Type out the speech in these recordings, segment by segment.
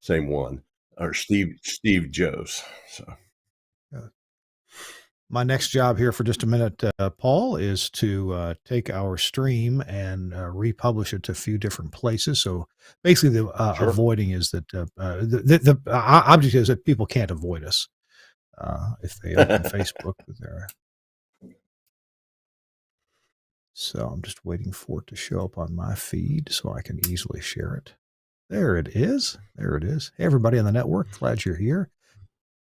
Same one. Or Steve Joes. So my next job here for just a minute, Paul, is to take our stream and republish it to a few different places. So basically, the sure. avoiding is that the object is that people can't avoid us if they open Facebook. So I'm just waiting for it to show up on my feed so I can easily share it. There it is. There it is. Hey, everybody on the network, glad you're here.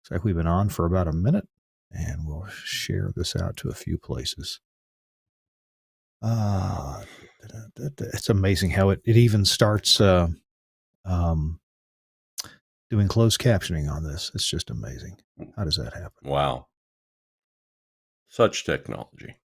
Looks like we've been on for about a minute, and we'll share this out to a few places. It's amazing how it even starts doing closed captioning on this. It's just amazing. How does that happen? Wow. Such technology.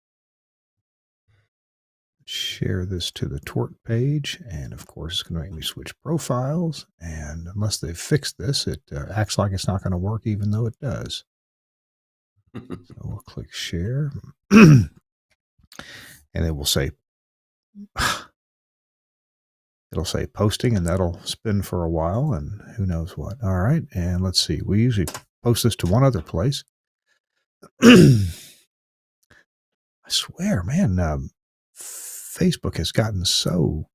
Share this to the TWiRT page, and of course it's going to make me switch profiles, and unless they've fixed this, it acts like it's not going to work even though it does. So we'll click share and it will say it'll say posting, and that'll spin for a while, and who knows what. All right, and let's see, we usually post this to one other place. I swear, man, Facebook has gotten so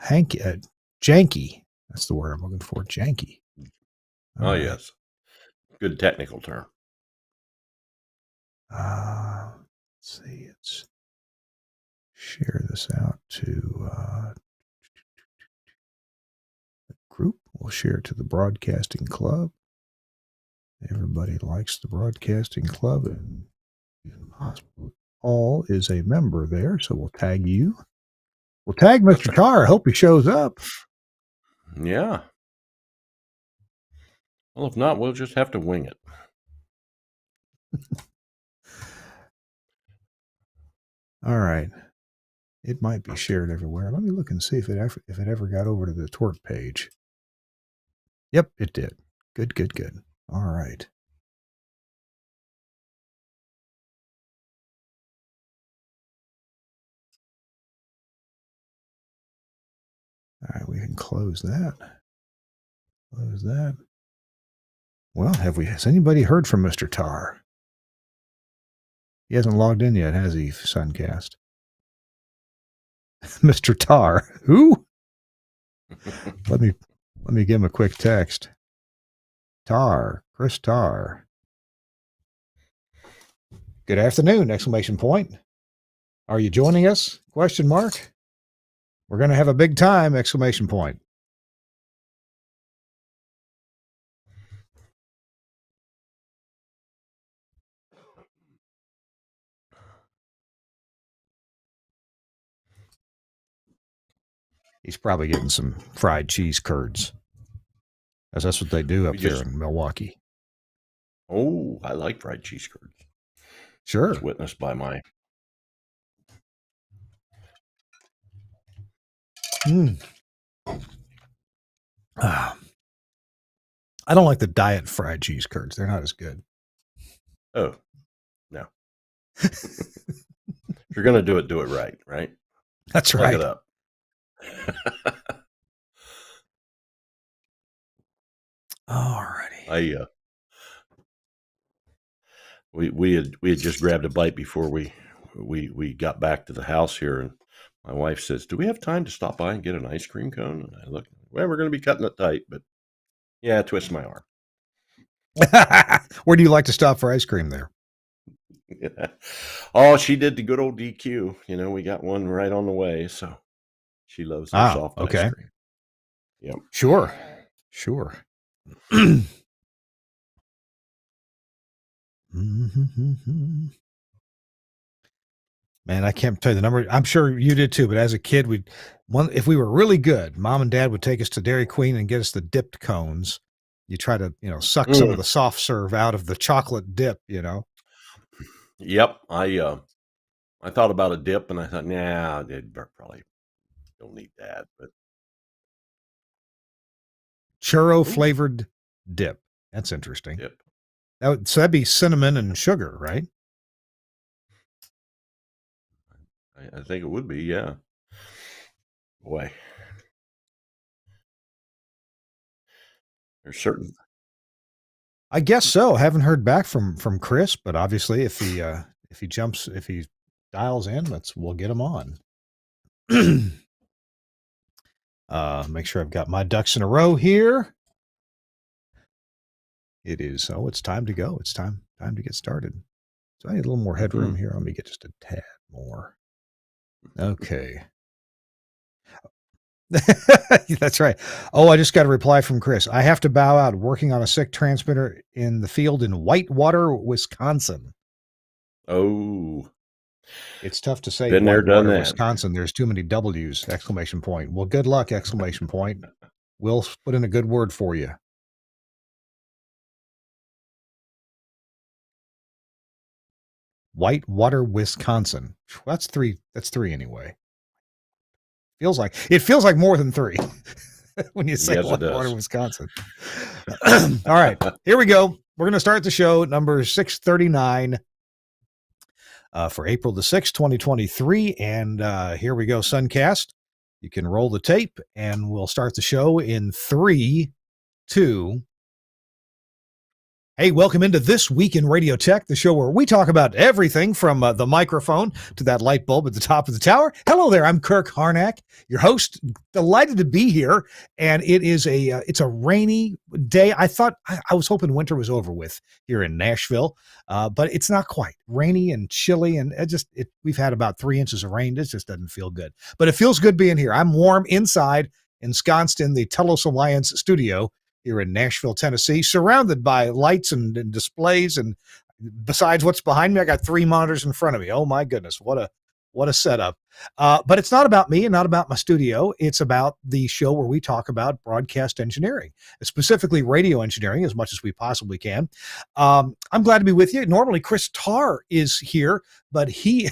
janky. That's the word I'm looking for, janky. All right. Yes. Good technical term. Let's see, it's share this out to the group. We'll share it to the broadcasting club. Everybody likes the broadcasting club, and Paul is a member there, so we'll tag you. We'll tag Mr. Tar. I hope he shows up. Yeah. Well, if not, we'll just have to wing it. All right. It might be shared everywhere. Let me look and see if it ever got over to the TWiRT page. Yep, it did. Good, good, good. All right. All right, we can close that. Close that. Well, has anybody heard from Mr. Tar? He hasn't logged in yet, has he, Suncast? Mr. Tar. Who? Let me give him a quick text. Tar, Chris Tar. Good afternoon, exclamation point. Are you joining us? Question mark. We're going to have a big time, exclamation point. He's probably getting some fried cheese curds, as that's what they do up there in Milwaukee. Oh, I like fried cheese curds. Sure. It's witnessed by my... I don't like the diet fried cheese curds. They're not as good. Oh, no. If you're going to do it right, right? That's right. Look it up. All righty. We had just grabbed a bite before we got back to the house here, and my wife says, "Do we have time to stop by and get an ice cream cone?" And I look, well, we're going to be cutting it tight, but yeah, twist my arm. Where do you like to stop for ice cream there? Yeah. Oh, she did the good old DQ. You know, we got one right on the way, so she loves her soft ice cream. Yep. Sure. Man, I can't tell you the number. I'm sure you did too, but as a kid, if we were really good, Mom and Dad would take us to Dairy Queen and get us the dipped cones. You try to, suck some of the soft serve out of the chocolate dip, Yep. I thought about a dip, and I thought, nah, they probably don't need that. But churro flavored dip. That's interesting. Dip. So that'd be cinnamon and sugar, right? I think it would be, yeah. Boy. There's certain. I guess so. Haven't heard back from Chris, but obviously if he dials in, we'll get him on. Make sure I've got my ducks in a row here. It is. Oh, it's time to go. It's time to get started. So I need a little more headroom here. Let me get just a tad more. Okay. That's right. Oh, I just got a reply from Chris. I have to bow out working on a sick transmitter in the field in Whitewater, Wisconsin. Oh, It's tough to say been there, done Whitewater, that. Wisconsin. There's too many W's, exclamation point. Well, good luck, exclamation point. We'll put in a good word for you. Whitewater, Wisconsin. That's three anyway. It feels like more than three when you say Yes, it Whitewater, does. Wisconsin. All right, here we go. We're going to start the show number 639 for April the 6th, 2023. And here we go, Suncast. You can roll the tape, and we'll start the show in 3, 2. Hey, welcome into This Week in Radio Tech, the show where we talk about everything from the microphone to that light bulb at the top of the tower. Hello there, I'm Kirk Harnack, your host. Delighted to be here, and it's a rainy day. I was hoping winter was over with here in Nashville, but it's not quite. Rainy and chilly, and we've had about 3 inches of rain. This just doesn't feel good, but it feels good being here. I'm warm inside, ensconced in the Telos Alliance studio here in Nashville, Tennessee, surrounded by lights and displays. And besides what's behind me, I got 3 monitors in front of me. Oh my goodness, what a setup. But it's not about me and not about my studio. It's about the show where we talk about broadcast engineering, specifically radio engineering, as much as we possibly can. I'm glad to be with you. Normally, Chris Tarr is here, but he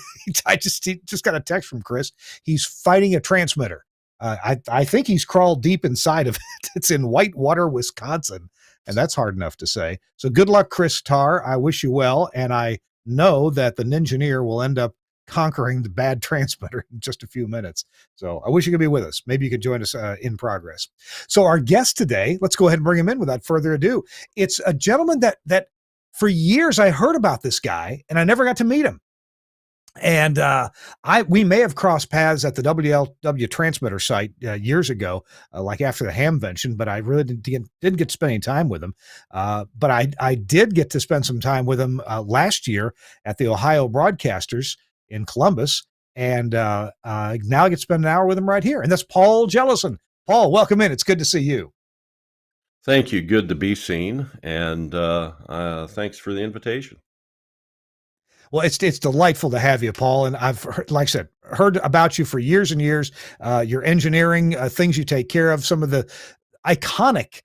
just got a text from Chris. He's fighting a transmitter. I think he's crawled deep inside of it. It's in Whitewater, Wisconsin, and that's hard enough to say. So good luck, Chris Tarr. I wish you well, and I know that the Ninjineer will end up conquering the bad transmitter in just a few minutes. So I wish you could be with us. Maybe you could join us in progress. So our guest today, let's go ahead and bring him in without further ado. It's a gentleman that for years I heard about this guy, and I never got to meet him. And we may have crossed paths at the WLW transmitter site years ago, like after the Hamvention, but I really didn't get to spend any time with him. But I did get to spend some time with him last year at the Ohio Broadcasters in Columbus, and now I get to spend an hour with him right here. And that's Paul Jellison. Paul, welcome in. It's good to see you. Thank you. Good to be seen, and thanks for the invitation. Well, it's delightful to have you, Paul. And I've heard, like I said, heard about you for years and years. Your engineering, things you take care of, some of the iconic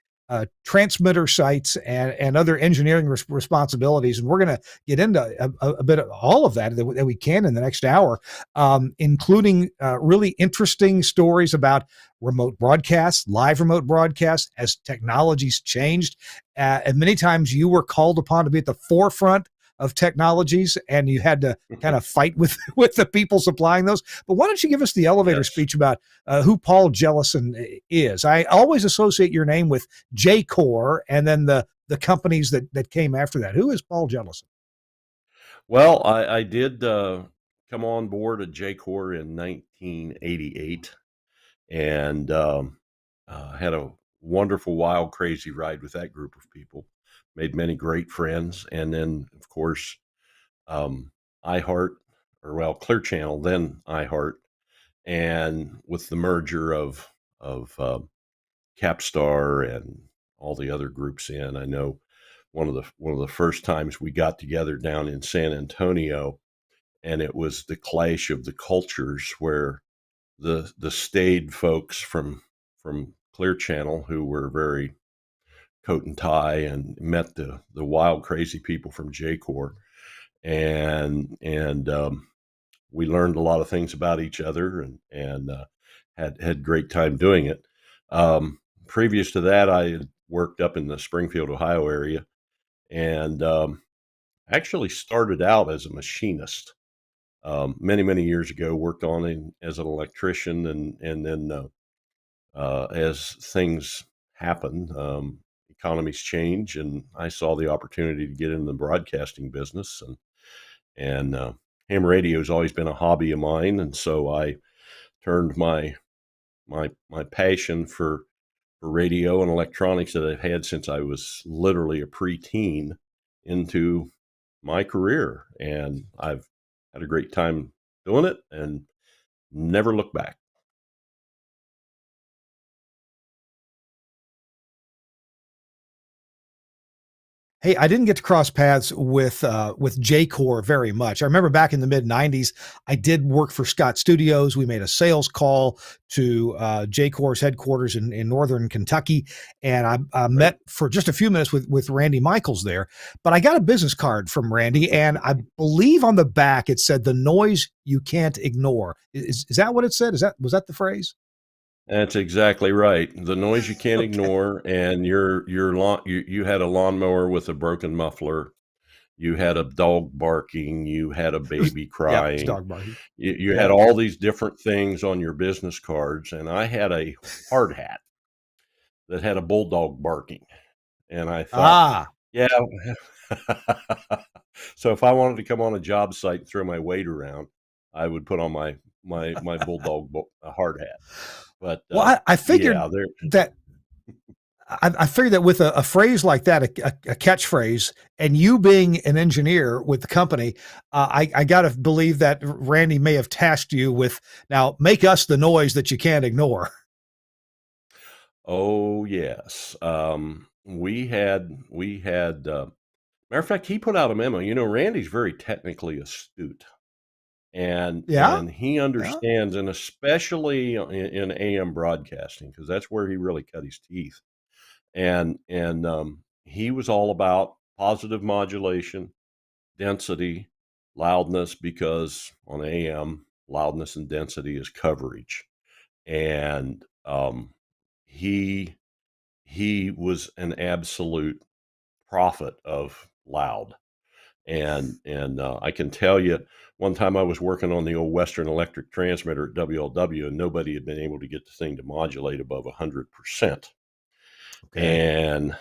transmitter sites and other engineering responsibilities. And we're going to get into a bit of all of that we can in the next hour, including really interesting stories about remote broadcasts, live remote broadcasts as technologies changed. And many times you were called upon to be at the forefront of technologies, and you had to kind of fight with the people supplying those. But why don't you give us the elevator speech about who Paul Jellison is? I always associate your name with J-Core and then the companies that came after that. Who is Paul Jellison? Well, I did come on board at J-Core in 1988, and had a wonderful, wild, crazy ride with that group of people. Made many great friends, and then, of course, iHeart, Clear Channel, then iHeart, and with the merger of Capstar and all the other groups in, I know one of the first times we got together down in San Antonio, and it was the clash of the cultures where the staid folks from Clear Channel, who were very coat and tie, and met the wild, crazy people from J-Core, and we learned a lot of things about each other, and had great time doing it. Previous to that, I had worked up in the Springfield, Ohio area, and actually started out as a machinist many years ago. Worked on as an electrician, and then as things happened, economies change, and I saw the opportunity to get in the broadcasting business, and ham radio has always been a hobby of mine, and so I turned my passion for radio and electronics that I've had since I was literally a preteen into my career, and I've had a great time doing it and never look back. Hey, I didn't get to cross paths with J-Core very much. I remember back in the mid '90s, I did work for Scott Studios. We made a sales call to J-Core's headquarters in northern Kentucky, and I Right. met for just a few minutes with Randy Michaels there. But I got a business card from Randy, and I believe on the back it said, "The noise you can't ignore." Is that what it said? Was that the phrase? That's exactly right. The noise you can't Okay. ignore, and your lawn. You had a lawnmower with a broken muffler. You had a dog barking. You had a It was, baby yeah, it was crying. dog barking. You Yeah. had all these different things on your business cards, and I had a hard hat that had a bulldog barking, and I thought, Ah. yeah. So if I wanted to come on a job site and throw my weight around, I would put on my bulldog hard hat. But Well, I yeah, figured there. that I figured that with a phrase like that, a catchphrase, and you being an engineer with the company, I got to believe that Randy may have tasked you with, now make us the noise that you can't ignore. Oh yes, we had. Matter of fact, he put out a memo. Randy's very technically astute, and Yeah, and he yeah. understands, and especially in AM broadcasting, because that's where he really cut his teeth. And he was all about positive modulation, density, loudness, because on AM, loudness and density is coverage. And he he was an absolute prophet of loud. And I can tell you, one time I was working on the old Western Electric transmitter at WLW, and nobody had been able to get the thing to modulate above 100%. Okay. And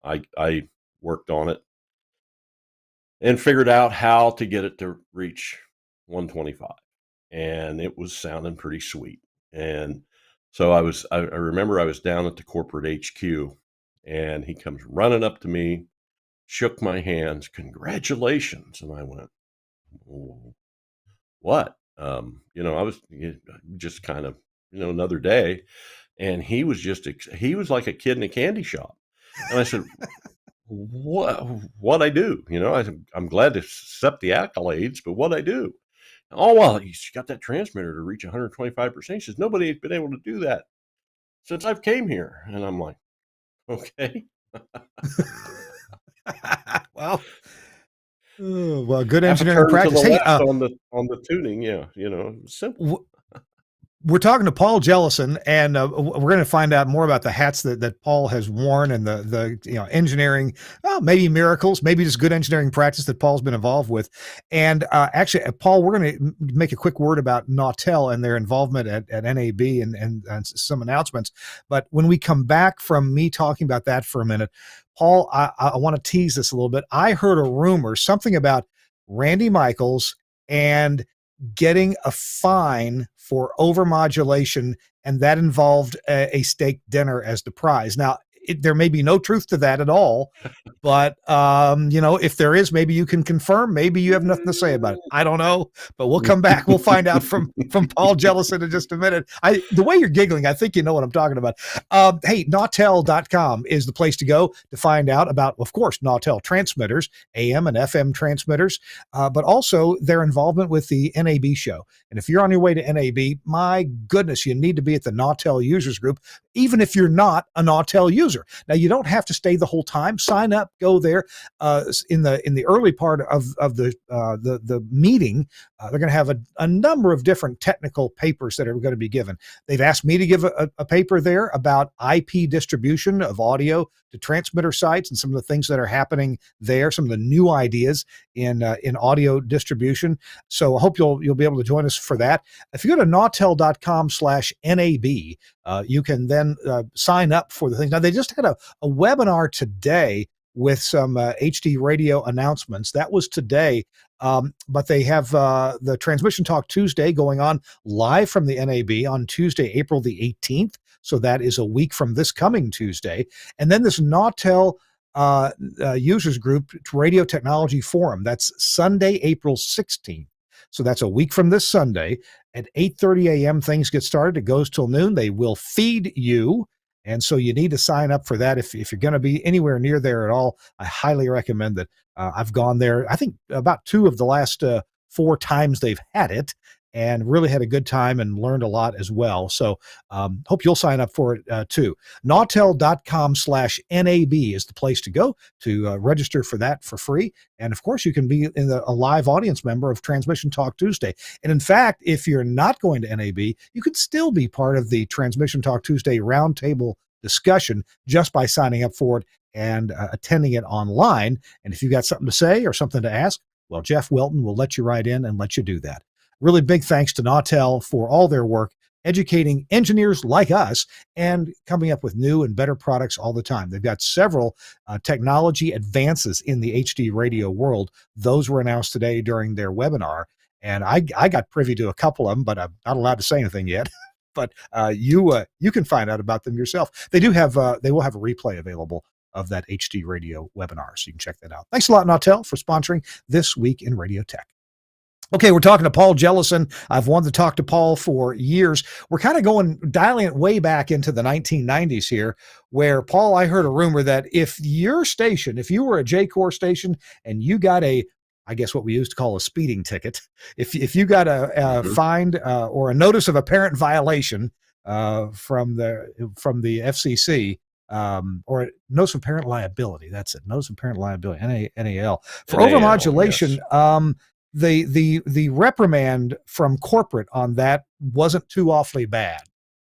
I worked on it and figured out how to get it to reach 125, and it was sounding pretty sweet. And so I remember I was down at the corporate HQ, and he comes running up to me, shook my hands, "Congratulations." And I went, "Oh, what?" I was just kind of, another day. And he was he was like a kid in a candy shop. And I said, what I do? I said, "I'm glad to accept the accolades, but what I do?" "Oh, well, he's got that transmitter to reach 125%." He says, "Nobody's been able to do that since I've came here." And I'm like, "Okay." Well, well, good Half a engineering turn to the practice. Hey, left on the tuning. Yeah, simple. we're talking to Paul Jellison, and we're going to find out more about the hats that Paul has worn and the engineering, maybe miracles, maybe just good engineering practice that Paul's been involved with. And actually, Paul, we're going to make a quick word about Nautel and their involvement at NAB and some announcements. But when we come back from me talking about that for a minute, Paul, I want to tease this a little bit. I heard a rumor, something about Randy Michaels and getting a fine for overmodulation, and that involved a steak dinner as the prize. Now, there may be no truth to that at all, but if there is, maybe you can confirm. Maybe you have nothing to say about it. I don't know, but we'll come back. We'll find out from Paul Jellison in just a minute. The way you're giggling, I think you know what I'm talking about. Hey, Nautel.com is the place to go to find out about, of course, Nautel transmitters, AM and FM transmitters, but also their involvement with the NAB show. And if you're on your way to NAB, my goodness, you need to be at the Nautel users group, even if you're not a Nautel user. Now, you don't have to stay the whole time. Sign up, go there. In the early part of the meeting, they're going to have a number of different technical papers that are going to be given. They've asked me to give a paper there about IP distribution of audio to transmitter sites and some of the things that are happening there, some of the new ideas in audio distribution. So I hope you'll be able to join us for that. If you go to nautel.com/NAB, You can then sign up for the things. Now, they just had a webinar today with some HD radio announcements. That was today. But they have the Transmission Talk Tuesday going on live from the NAB on Tuesday, April the 18th. So that is a week from this coming Tuesday. And then this Nautel users group radio technology forum. That's Sunday, April 16th. So that's a week from this Sunday at 8:30 a.m. Things get started. It goes till noon. They will feed you. And so you need to sign up for that. If you're going to be anywhere near there at all, I highly recommend that. I've gone there, I think about 2 of the last 4 times they've had it, and really had a good time and learned a lot as well. So hope you'll sign up for it too. Nautel.com/NAB is the place to go to register for that for free. And of course, you can be a live audience member of Transmission Talk Tuesday. And in fact, if you're not going to NAB, you could still be part of the Transmission Talk Tuesday roundtable discussion just by signing up for it and attending it online. And if you've got something to say or something to ask, well, Jeff Welton will let you right in and let you do that. Really big thanks to Nautel for all their work educating engineers like us and coming up with new and better products all the time. They've got several technology advances in the HD radio world. Those were announced today during their webinar. And I got privy to a couple of them, but I'm not allowed to say anything yet. But you can find out about them yourself. They will have a replay available of that HD radio webinar, so you can check that out. Thanks a lot, Nautel, for sponsoring This Week in Radio Tech. Okay, we're talking to Paul Jellison. I've wanted to talk to Paul for years. We're kind of dialing it way back into the 1990s here, where, Paul, I heard a rumor that if you were a J-Corps station and you got I guess what we used to call a speeding ticket, if you got a fine or a notice of apparent violation from the FCC, or notice of apparent liability, that's it, notice of apparent liability, NAL, for overmodulation, yes. The reprimand from corporate on that wasn't too awfully bad.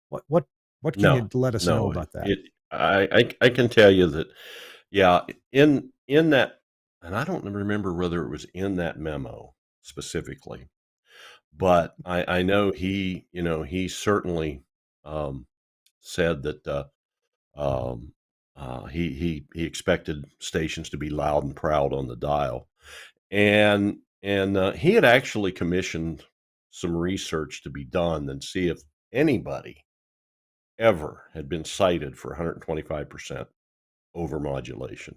What can you let us know about that? I can tell you that, yeah, in that, and I don't remember whether it was in that memo specifically, but I know he certainly said that he expected stations to be loud and proud on the dial, and he had actually commissioned some research to be done and see if anybody ever had been cited for 125% overmodulation.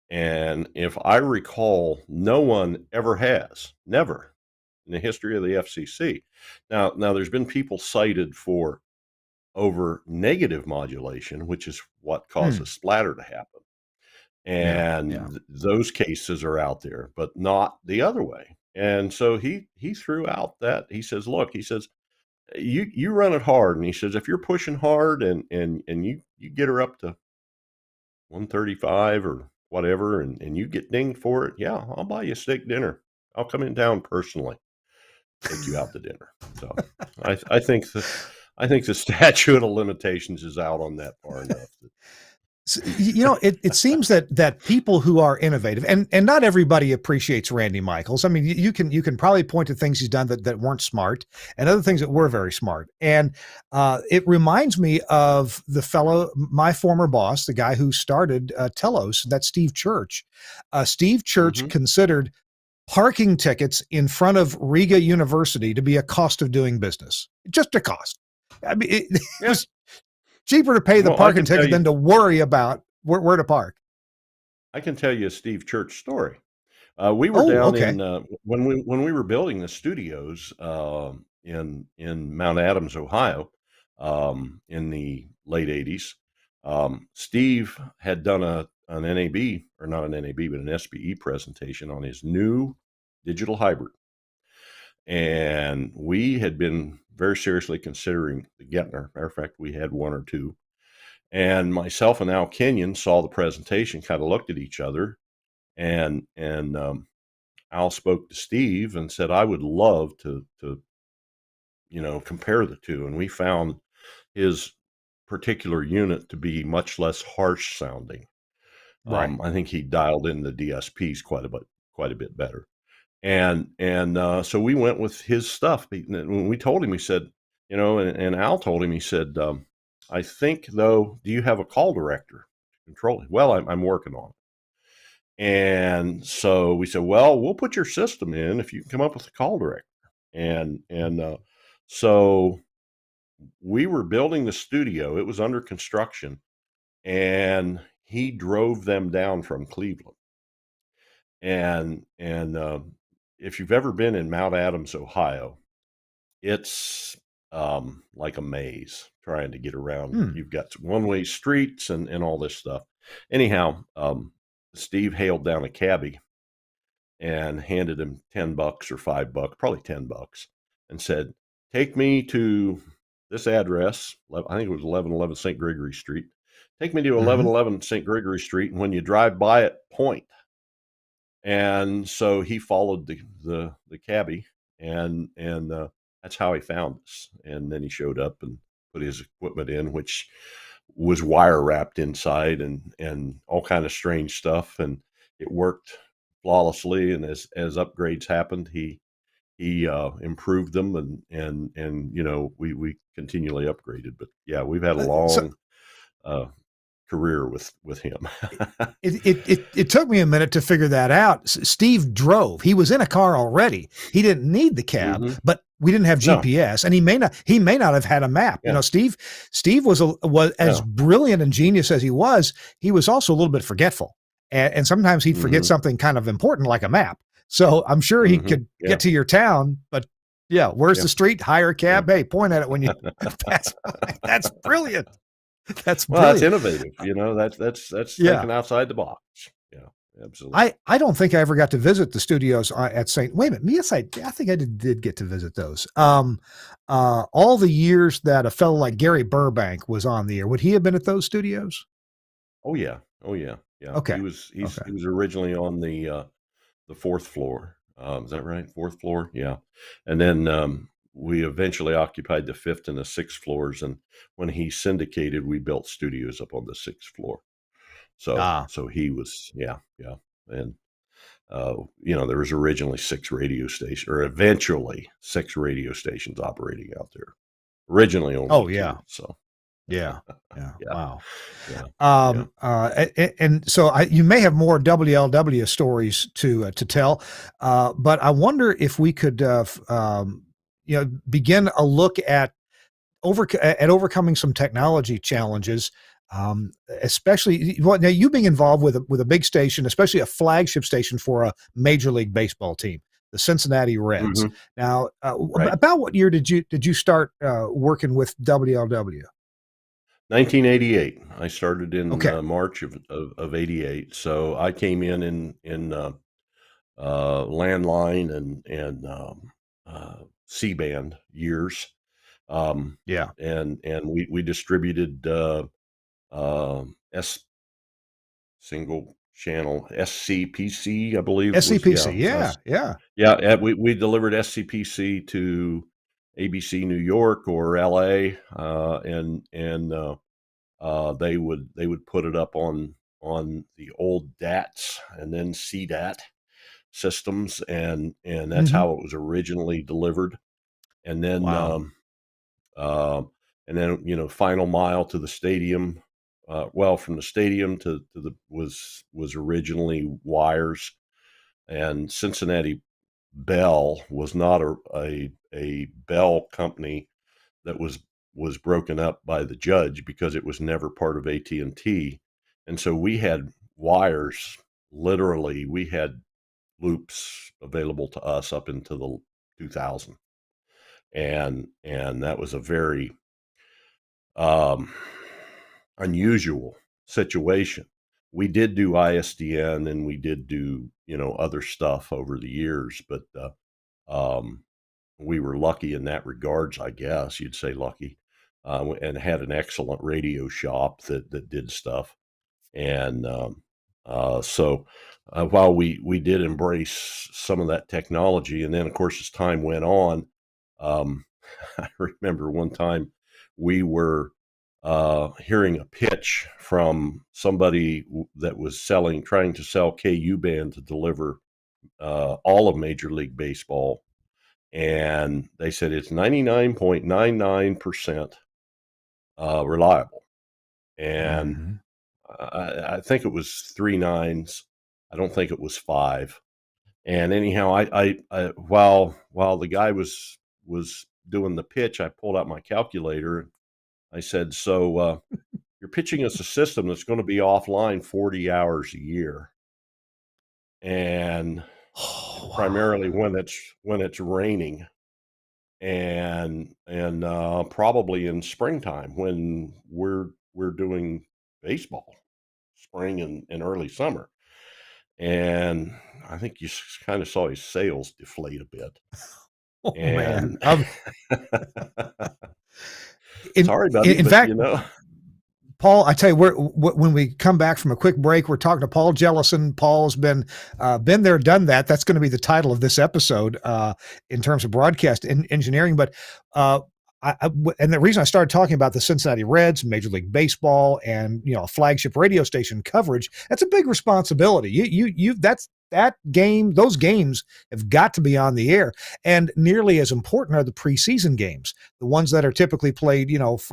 And if I recall, no one ever has, never in the history of the FCC. Now there's been people cited for over negative modulation, which is what causes splatter to happen. And those cases are out there, but not the other way. And so he threw out that, he says, look, he says, you run it hard. And he says, if you're pushing hard and you get her up to 135 or whatever, and you get dinged for it, yeah, I'll buy you a steak dinner. I'll come in town personally, take you out to dinner. So I think the statute of limitations is out on that far enough. It seems that people who are innovative, and not everybody appreciates Randy Michaels. I mean, you can probably point to things he's done that weren't smart, and other things that were very smart. And it reminds me of the fellow, my former boss, the guy who started Telos, that's Steve Church. Steve Church considered parking tickets in front of Riga University to be a cost of doing business, just a cost. I mean, it was cheaper to pay the parking ticket than to worry about where to park. I can tell you a Steve Church story. We were down in when we were building the studios in Mount Adams, Ohio, in the late '80s. Steve had done an NAB, or not an NAB, but an SBE presentation on his new digital hybrid, and we had been very seriously considering the Gettner. Matter of fact, we had one or two. And myself and Al Kenyon saw the presentation, kind of looked at each other, and Al spoke to Steve and said, I would love to compare the two. And we found his particular unit to be much less harsh sounding. Right. I think he dialed in the DSPs quite a bit better. And so we went with his stuff. When we told him, we said, and Al told him, he said, I think, though, do you have a call director to control it? Well, I'm working on it. And so we said, well, we'll put your system in if you can come up with a call director. So we were building the studio. It was under construction, and he drove them down from Cleveland. And if you've ever been in Mount Adams, Ohio, it's like a maze trying to get around. Hmm. You've got one-way streets and all this stuff. Anyhow, Steve hailed down a cabbie and handed him $10 or $5, probably $10, and said, "Take me to this address. I think it was 1111 St. Gregory Street. Take me to Mm-hmm. 1111 St. Gregory Street, and when you drive by it, point." And so he followed the cabbie, and that's how he found us. And then he showed up and put his equipment in, which was wire wrapped inside, and all kind of strange stuff, and it worked flawlessly. And as upgrades happened, he improved them, and we continually upgraded. But yeah, we've had a So long uh, career with him. it took me a minute to figure that out. Steve drove. He was in a car already. He didn't need the cab, Hmm. but we didn't have No, GPS, and he may not have had a map. yeah, Steve was as yeah, brilliant and genius as he was. He was also a little bit forgetful, and sometimes he'd forget hmm something kind of important like a map. So I'm sure he hmm could yeah, get to your town, but yeah, where's yeah, the street? Hire a yeah. cab. Hey, point at it when you. That's that's brilliant. That's Well, that's brilliant. innovative. That's Yeah. thinking outside the box. Yeah, absolutely. I don't think I ever got to visit the studios at St. Wait a minute. Yes, I think I did get to visit those. All the years that a fellow like Gary Burbank was on the air, would he have been at those studios? Oh yeah, oh yeah, yeah. Okay. He Okay. was originally on the fourth floor. Is that right? Fourth floor? Yeah. And then we eventually occupied the fifth and the sixth floors. And when he syndicated, we built studios up on the sixth floor. Ah. So he was, yeah, yeah. And, there was originally six radio stations, or eventually six radio stations operating out there. Originally Oh only two. yeah. So, Yeah. Yeah. yeah, Wow. yeah, yeah. And so you may have more WLW stories to tell, but I wonder if we could, begin a look at overcoming some technology challenges, especially now you being involved with a big station, especially a flagship station for a major league baseball team, the Cincinnati Reds. Hmm. Now, Right. about what year did you start working with WLW? 1988. I started in Okay, March of 88. So I came in landline and C-band years. Um, yeah, and we distributed S single channel SCPC, I believe was, SCPC, yeah. yeah, yeah, Yeah, we delivered SCPC to ABC New York or LA, and they would put it up on the old DATs and then CDAT systems, and that's hmm how it was originally delivered. And then wow, um, final mile to the stadium. Well, from the stadium to the was originally wires, and Cincinnati Bell was not a Bell company that was broken up by the judge because it was never part of AT&T. And so we had wires, literally we had loops available to us up into the 2000. And that was a very um, unusual situation. We did do ISDN and we did do, other stuff over the years, but um, we were lucky in that regards, I guess you'd say lucky, and had an excellent radio shop that did stuff. And while we did embrace some of that technology, and then of course as time went on, um, I remember one time we were hearing a pitch from somebody that was trying to sell KU band to deliver all of Major League Baseball, and they said it's 99.99% reliable. And Mm-hmm. I think it was 3 nines. I don't think it was 5. And anyhow, I while the guy was doing the pitch, I pulled out my calculator. I said, "So you're pitching us a system that's going to be offline 40 hours a year, and Oh, wow. primarily when it's raining, and probably in springtime when we're doing baseball, spring and early summer." And I think you kind of saw his sales deflate a bit. Oh, man. And In, sorry, in, buddy, in but fact, Paul, I tell you, when we come back from a quick break, we're talking to Paul Jellison. Paul's been there, done that. That's going to be the title of this episode in terms of broadcast engineering. But and the reason I started talking about the Cincinnati Reds, Major League Baseball, and a flagship radio station coverage, that's a big responsibility. That game, those games have got to be on the air, and nearly as important are the preseason games, the ones that are typically played,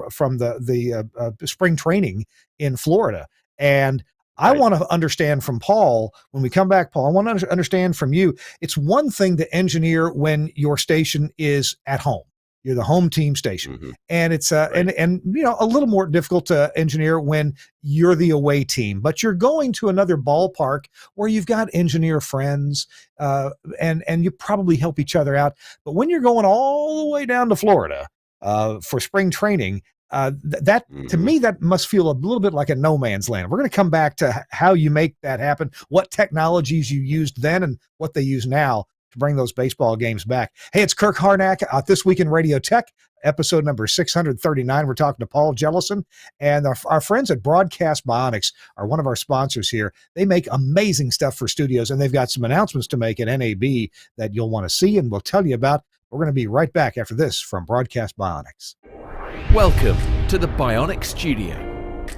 from the spring training in Florida. And I right. want to understand from Paul when we come back, Paul. I want to understand from you. It's one thing to engineer when your station is at home. You're the home team station, Mhm. and it's Right. and a little more difficult to engineer when you're the away team. But you're going to another ballpark where you've got engineer friends, and you probably help each other out. But when you're going all the way down to Florida for spring training, that to Mhm. me that must feel a little bit like a no man's land. We're going to come back to how you make that happen, what technologies you used then, and what they use now to bring those baseball games back. Hey, it's Kirk Harnack This Week in Radio Tech, episode number 639. We're talking to Paul Jellison, and our friends at Broadcast Bionics are one of our sponsors here. They make amazing stuff for studios, and they've got some announcements to make at NAB that you'll want to see, and we'll tell you about. We're going to be right back after this from Broadcast Bionics. Welcome to the Bionic Studio.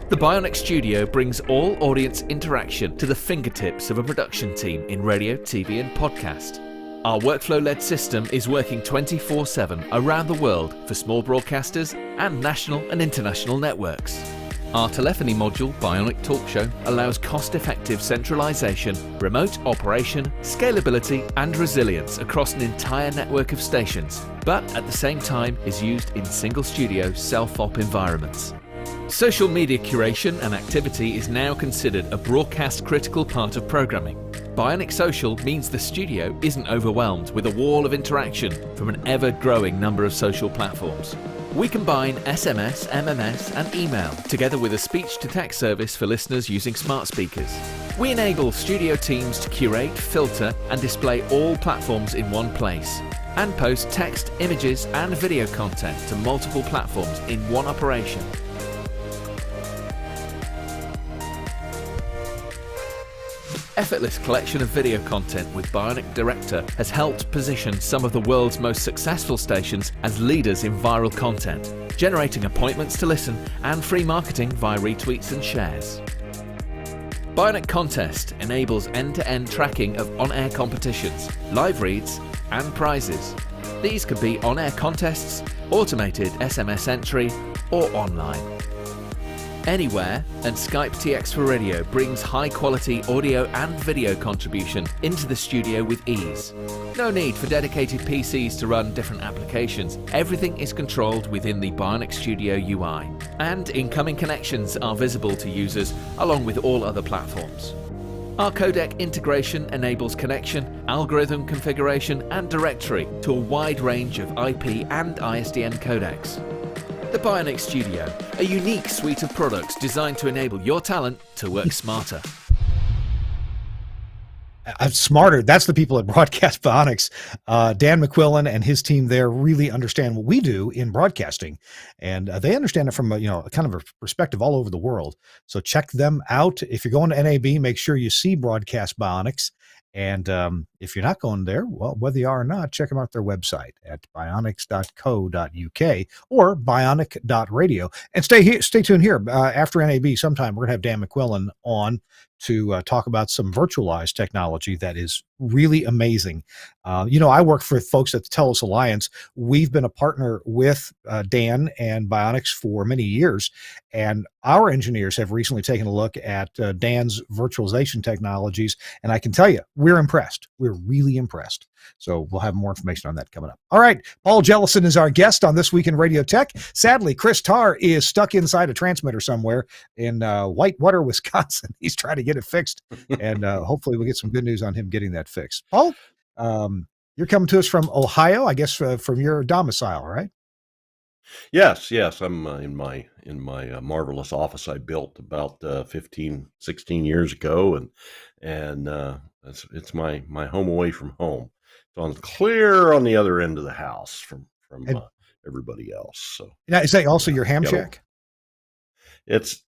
The Bionic Studio brings all audience interaction to the fingertips of a production team in radio, TV, and podcast. Our workflow-led system is working 24/7 around the world for small broadcasters and national and international networks. Our telephony module, Bionic Talk Show, allows cost-effective centralization, remote operation, scalability, and resilience across an entire network of stations, but at the same time is used in single-studio self-op environments. Social media curation and activity is now considered a broadcast-critical part of programming. Bionic Social means the studio isn't overwhelmed with a wall of interaction from an ever-growing number of social platforms. We combine SMS, MMS, and email together with a speech-to-text service for listeners using smart speakers. We enable studio teams to curate, filter, and display all platforms in one place, and post text, images, and video content to multiple platforms in one operation. Effortless collection of video content with Bionic Director has helped position some of the world's most successful stations as leaders in viral content, generating appointments to listen and free marketing via retweets and shares. Bionic Contest enables end-to-end tracking of on-air competitions, live reads, and prizes. These could be on-air contests, automated SMS entry, or online. Anywhere, and Skype TX for Radio brings high-quality audio and video contribution into the studio with ease. No need for dedicated PCs to run different applications. Everything is controlled within the Bionic Studio UI, and incoming connections are visible to users along with all other platforms. Our codec integration enables connection, algorithm configuration, and directory to a wide range of IP and ISDN codecs. The Bionic Studio, a unique suite of products designed to enable your talent to work smarter. Smarter. That's the people at Broadcast Bionics. Dan McQuillan and his team there really understand what we do in broadcasting, and they understand it from a kind of a perspective all over the world. So check them out. If you're going to NAB, make sure you see Broadcast Bionics. And if you're not going there, well, whether you are or not, check them out their website at bionics.co.uk or bionic.radio. And stay tuned here. After NAB sometime, we're going to have Dan McQuillan on to talk about some virtualized technology that is really amazing. I work for folks at the TELUS Alliance. We've been a partner with Dan and Bionics for many years, and our engineers have recently taken a look at Dan's virtualization technologies, and I can tell you, we're impressed. We're really impressed. So we'll have more information on that coming up. All right, Paul Jellison is our guest on This Week in Radio Tech. Sadly, Chris Tarr is stuck inside a transmitter somewhere in Whitewater, Wisconsin. He's trying to get it fixed, and hopefully we'll get some good news on him getting that fixed. Paul, you're coming to us from Ohio, I guess, from your domicile, right? Yes. I'm in my marvelous office I built about 15, 16 years ago, and it's my home away from home. So I'm clear on the other end of the house from And everybody else. So now, is that also your ham got a- shack? it's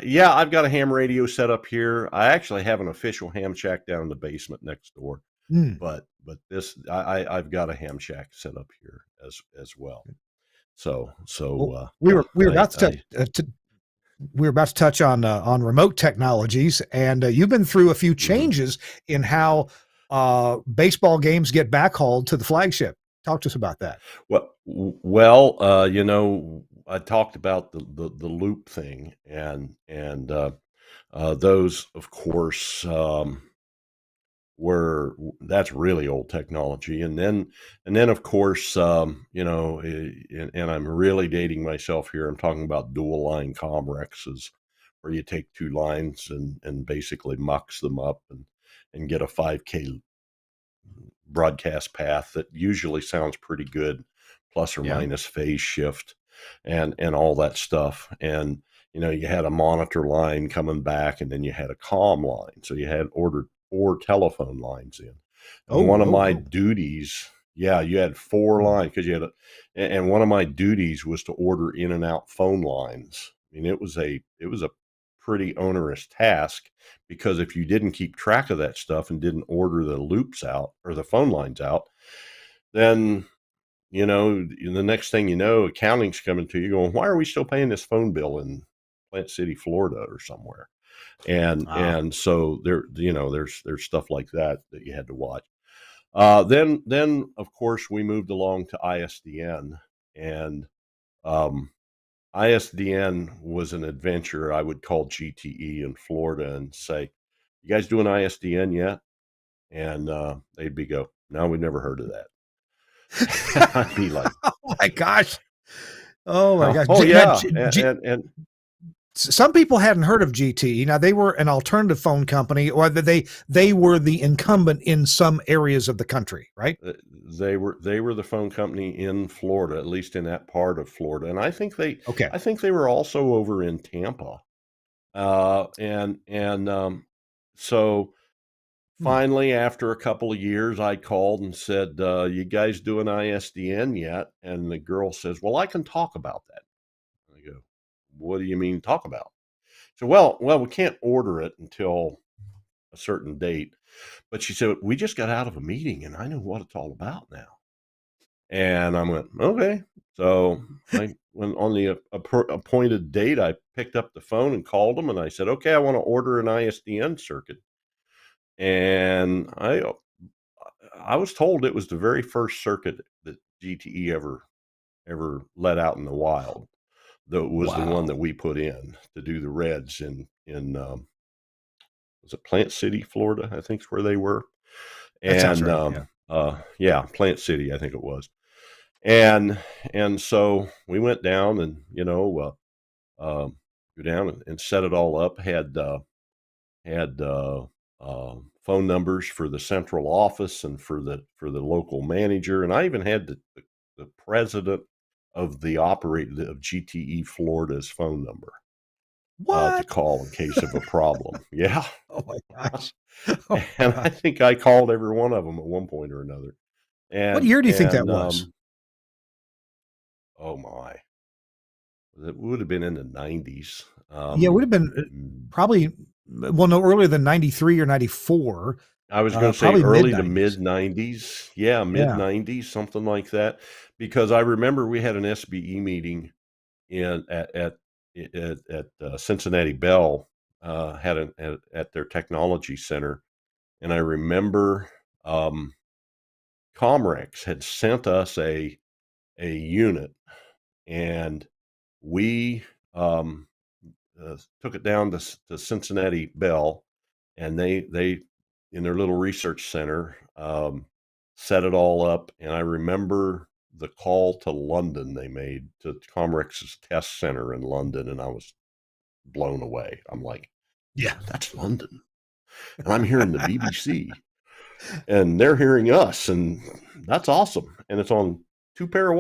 yeah, I've got a ham radio set up here. I actually have an official ham shack down in the basement next door, Mm. but this I've got a ham shack set up here as well. So Well, we were about to touch on remote technologies, and you've been through a few changes in how baseball games get backhauled to the flagship. Talk to us about that. I talked about the loop thing, and those, of course, that's really old technology. And then of course, and I'm really dating myself here. I'm talking about dual line Comrexes, where you take two lines and basically mux them up and get a 5K broadcast path that usually sounds pretty good, plus or minus phase shift and all that stuff. And you had a monitor line coming back, and then you had a comm line, so you had ordered 4 telephone lines in. And one of my duties, you had 4 lines, because you had and one of my duties was to order in and out phone lines. I mean, it was a pretty onerous task, because if you didn't keep track of that stuff and didn't order the loops out or the phone lines out, then the next thing you know, accounting's coming to you going, why are we still paying this phone bill in Plant City, Florida or somewhere? And so there's stuff like that you had to watch. Then of course we moved along to ISDN, and ISDN was an adventure. I would call GTE in Florida and say, you guys doing ISDN yet? And they'd be go, no, we've never heard of that. I'd be like, oh my gosh. Oh yeah. And some people hadn't heard of GTE. Now, they were an alternative phone company, or they were the incumbent in some areas of the country, right? They were the phone company in Florida, at least in that part of Florida. And I think they were also over in Tampa. So finally, after a couple of years, I called and said, you guys doing ISDN yet? And the girl says, well, I can talk about that. I go, what do you mean talk about? So, well, we can't order it until a certain date. But she said, we just got out of a meeting and I know what it's all about now. And I went, okay. So when on the appointed date, I picked up the phone and called them, and I said, okay, I want to order an ISDN circuit. And I was told it was the very first circuit that GTE ever let out in the wild. That was the one that we put in to do the Reds in was it Plant City, Florida? I think is where they were. And that sounds right, Plant City, I think it was. And so we went down and go down and set it all up. Had phone numbers for the central office and for the local manager, and I even had the president of the operator of GTE Florida's phone number to call in case of a problem. Yeah. Oh my gosh. And I think I called every one of them at one point or another. And what year do you think that was? Oh my. It would have been in the 90s. Yeah, it would have been probably, well, no, earlier than 93 or 94. I was going to say early to mid 90s. Yeah, mid 90s, something like that. Because I remember we had an SBE meeting at Cincinnati Bell at their technology center, and I remember Comrex had sent us a unit, and we took it down to Cincinnati Bell, and they in their little research center set it all up. And I remember the call to London they made to Comrex's test center in London, and I was blown away. I'm like, Yeah. that's London, and I'm hearing the BBC, and they're hearing us, and that's awesome. And it's on one pair of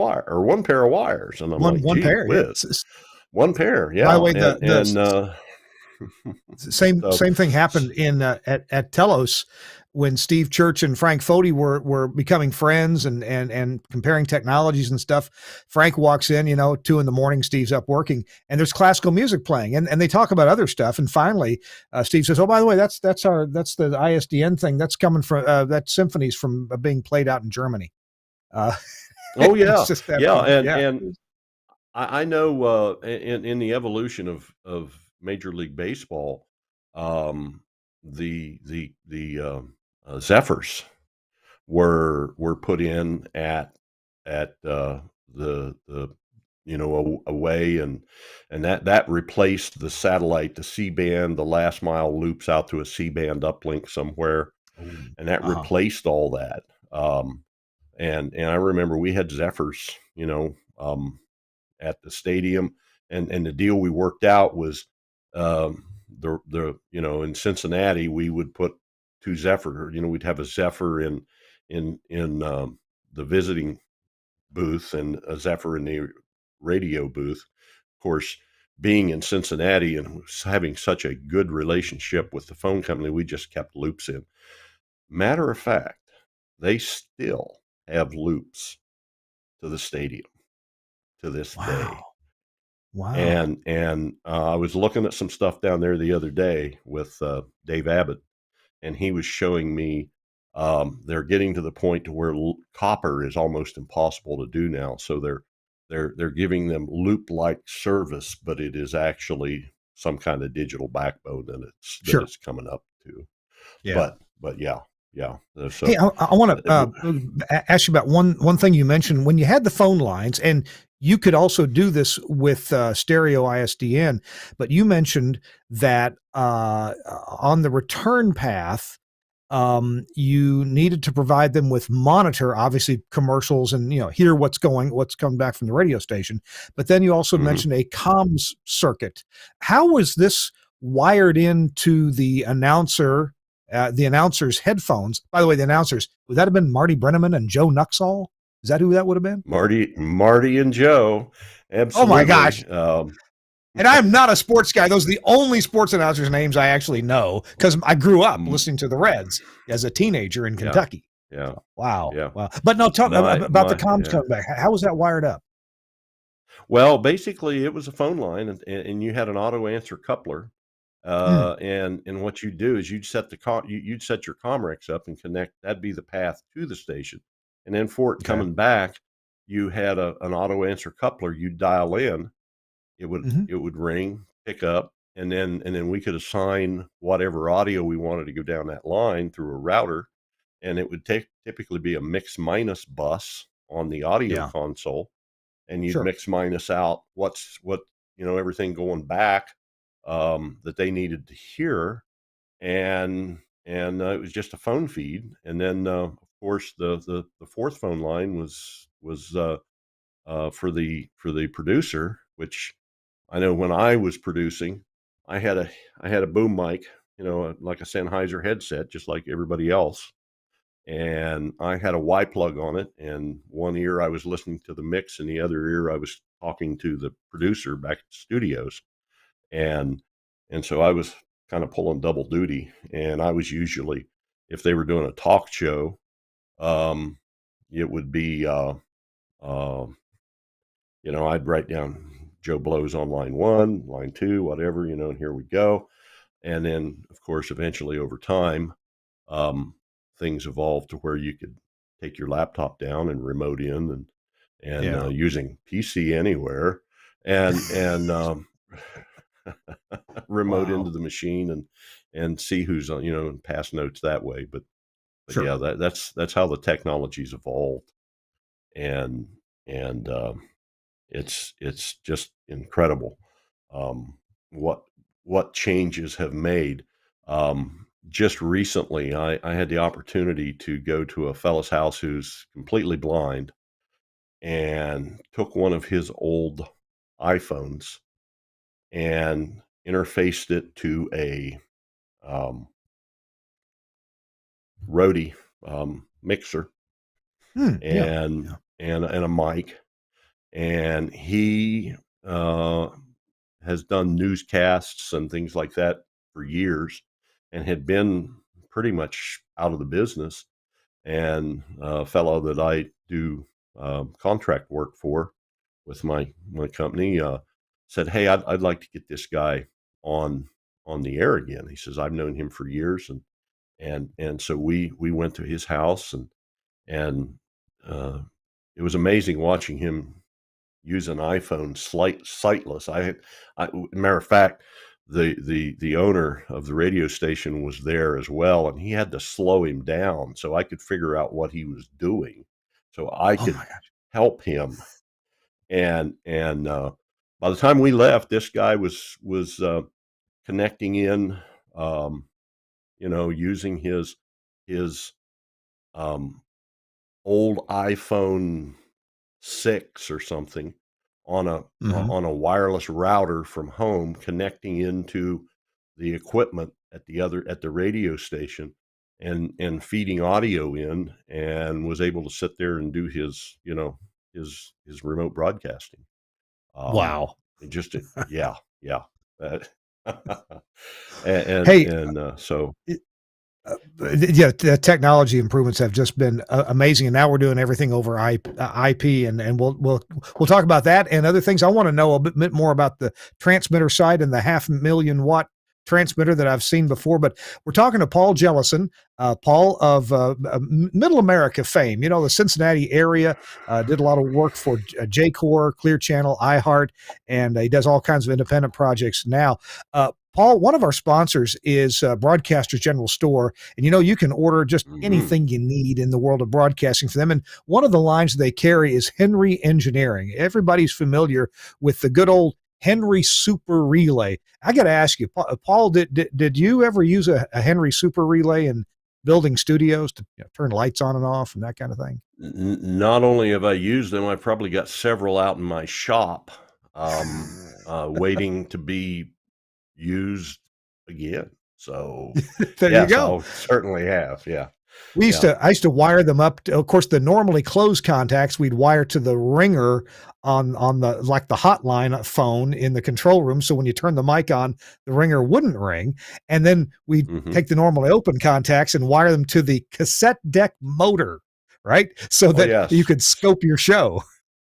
wires, and I'm like, One gee pair. Yeah. whiz, one pair, By yeah, the way, and so same thing happened in at Telos when Steve Church and Frank Foti were becoming friends and comparing technologies and stuff. Frank walks in, 2 a.m. Steve's up working, and there's classical music playing, and they talk about other stuff. And finally, Steve says, "Oh, by the way, that's the ISDN thing that's coming from that symphony's from being played out in Germany." oh yeah, It's just that, yeah, yeah, and I know in the evolution of Major League Baseball, the Zephyrs were put in at the away, and that replaced the satellite, the C-band, the last mile loops out to a C-band uplink somewhere, and that replaced all that. And I remember we had Zephyrs, at the stadium, and the deal we worked out was in Cincinnati we would put 2 Zephyr, we'd have a Zephyr in the visiting booth and a Zephyr in the radio booth. Of course, being in Cincinnati and having such a good relationship with the phone company, we just kept loops in. Matter of fact, they still have loops to the stadium to this day. Wow. And I was looking at some stuff down there the other day with Dave Abbott, and he was showing me they're getting to the point to where copper is almost impossible to do now. So they're giving them loop-like service, but it is actually some kind of digital backbone that it's coming up to. Yeah. But yeah. So, hey, I want to ask you about one thing you mentioned when you had the phone lines, and you could also do this with stereo ISDN, but you mentioned that on the return path, you needed to provide them with monitor, obviously commercials, and hear what's coming back from the radio station. But then you also mentioned a comms circuit. How was this wired into the announcer's headphones? By the way, the announcers, would that have been Marty Brenneman and Joe Nuxall? Is that who that would have been? Marty and Joe. Absolutely. Oh my gosh. And I'm not a sports guy. Those are the only sports announcers' names I actually know because I grew up listening to the Reds as a teenager in Kentucky. Yeah. Wow. Yeah. Wow. But no, talk about the comms coming back. How was that wired up? Well, basically it was a phone line, and you had an auto answer coupler. And what you do is you'd set your Comrex up and connect. That'd be the path to the station. And then for it coming back, you had an auto answer coupler. You'd dial in, it would ring, pick up, and then we could assign whatever audio we wanted to go down that line through a router, and it would typically be a mix minus bus on the audio console, and you'd mix minus out what everything going back that they needed to hear, and it was just a phone feed. And then of course the fourth phone line was for the producer, which I know when I was producing, I had a boom mic, like a Sennheiser headset, just like everybody else. And I had a Y plug on it, and one ear I was listening to the mix, and the other ear I was talking to the producer back at the studios. And so I was kind of pulling double duty, and I was usually, if they were doing a talk show, it would be, I'd write down Joe Blow's on line 1, line 2, whatever, and here we go. And then, of course, eventually over time, things evolved to where you could take your laptop down and remote in and using PC Anywhere. And remote Wow. into the machine and see who's on, and pass notes that way. But Sure. yeah, that's how the technology's evolved, and and it's just incredible, um, what changes have made. Just recently, I had the opportunity to go to a fellow's house who's completely blind, and took one of his old iPhones and interfaced it to a um, Rode mixer Yeah. and Yeah. and a mic, and he uh, has done newscasts and things like that for years, and had been pretty much out of the business. And a fellow that I do contract work for with my company said, "Hey, I'd like to get this guy on the air again." He says, "I've known him for years," and so we went to his house, and uh, it was amazing watching him use an iPhone sightless. Matter of fact, the owner of the radio station was there as well, and he had to slow him down so I could figure out what he was doing, so I Oh my could gosh. help him. And by the time we left, this guy was connecting in, um, using his um, old iPhone 6 or something Hmm. on a wireless router from home, connecting into the equipment at the radio station, and feeding audio in, and was able to sit there and do his remote broadcasting. Um, Wow. it just yeah, yeah. That and Hey, and, uh, so yeah, the technology improvements have just been amazing, and now we're doing everything over IP, and we'll talk about that and other things. I want to know a bit more about the transmitter side and the 500,000 watt transmitter that I've seen before. But we're talking to Paul Jellison, Paul of Middle America fame. You know, the Cincinnati area. Did a lot of work for J-Core, Clear Channel, iHeart, and he does all kinds of independent projects now. Paul, one of our sponsors is Broadcasters General Store, and you can order just mhm, anything you need in the world of broadcasting for them. And one of the lines they carry is Henry Engineering. Everybody's familiar with the good old Henry Super Relay. I got to ask you, Paul, did you ever use a Henry Super Relay in building studios to turn lights on and off and that kind of thing? not only have I used them, I probably got several out in my shop, waiting to be used again. So, There you yes, go. I certainly have. Yeah, yeah. I used to wire them up. Of course, the normally closed contacts we'd wire to the ringer on the like the hotline phone in the control room. So when you turn the mic on, the ringer wouldn't ring. And then we'd Mhm. take the normally open contacts and wire them to the cassette deck motor, right? So Oh, that you yes. could scope your show,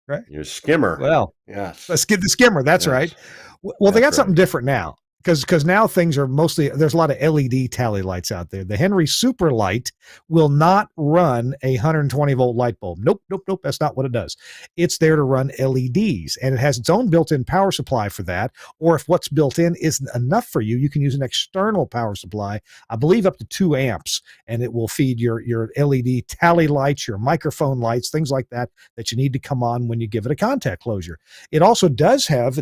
right? Your skimmer. Well, Yes, let's get the skimmer. That's right. yes, Well, they that's got right. something different now because now things are mostly there's a lot of LED tally lights out there. The Henry Super Light will not run a 120-volt light bulb. Nope, nope, nope. That's not what it does. It's there to run LEDs, and it has its own built-in power supply for that. Or if what's built in isn't enough for you, you can use an external power supply. I believe up to 2 amps, and it will feed your LED tally lights, your microphone lights, things like that that you need to come on when you give it a contact closure. It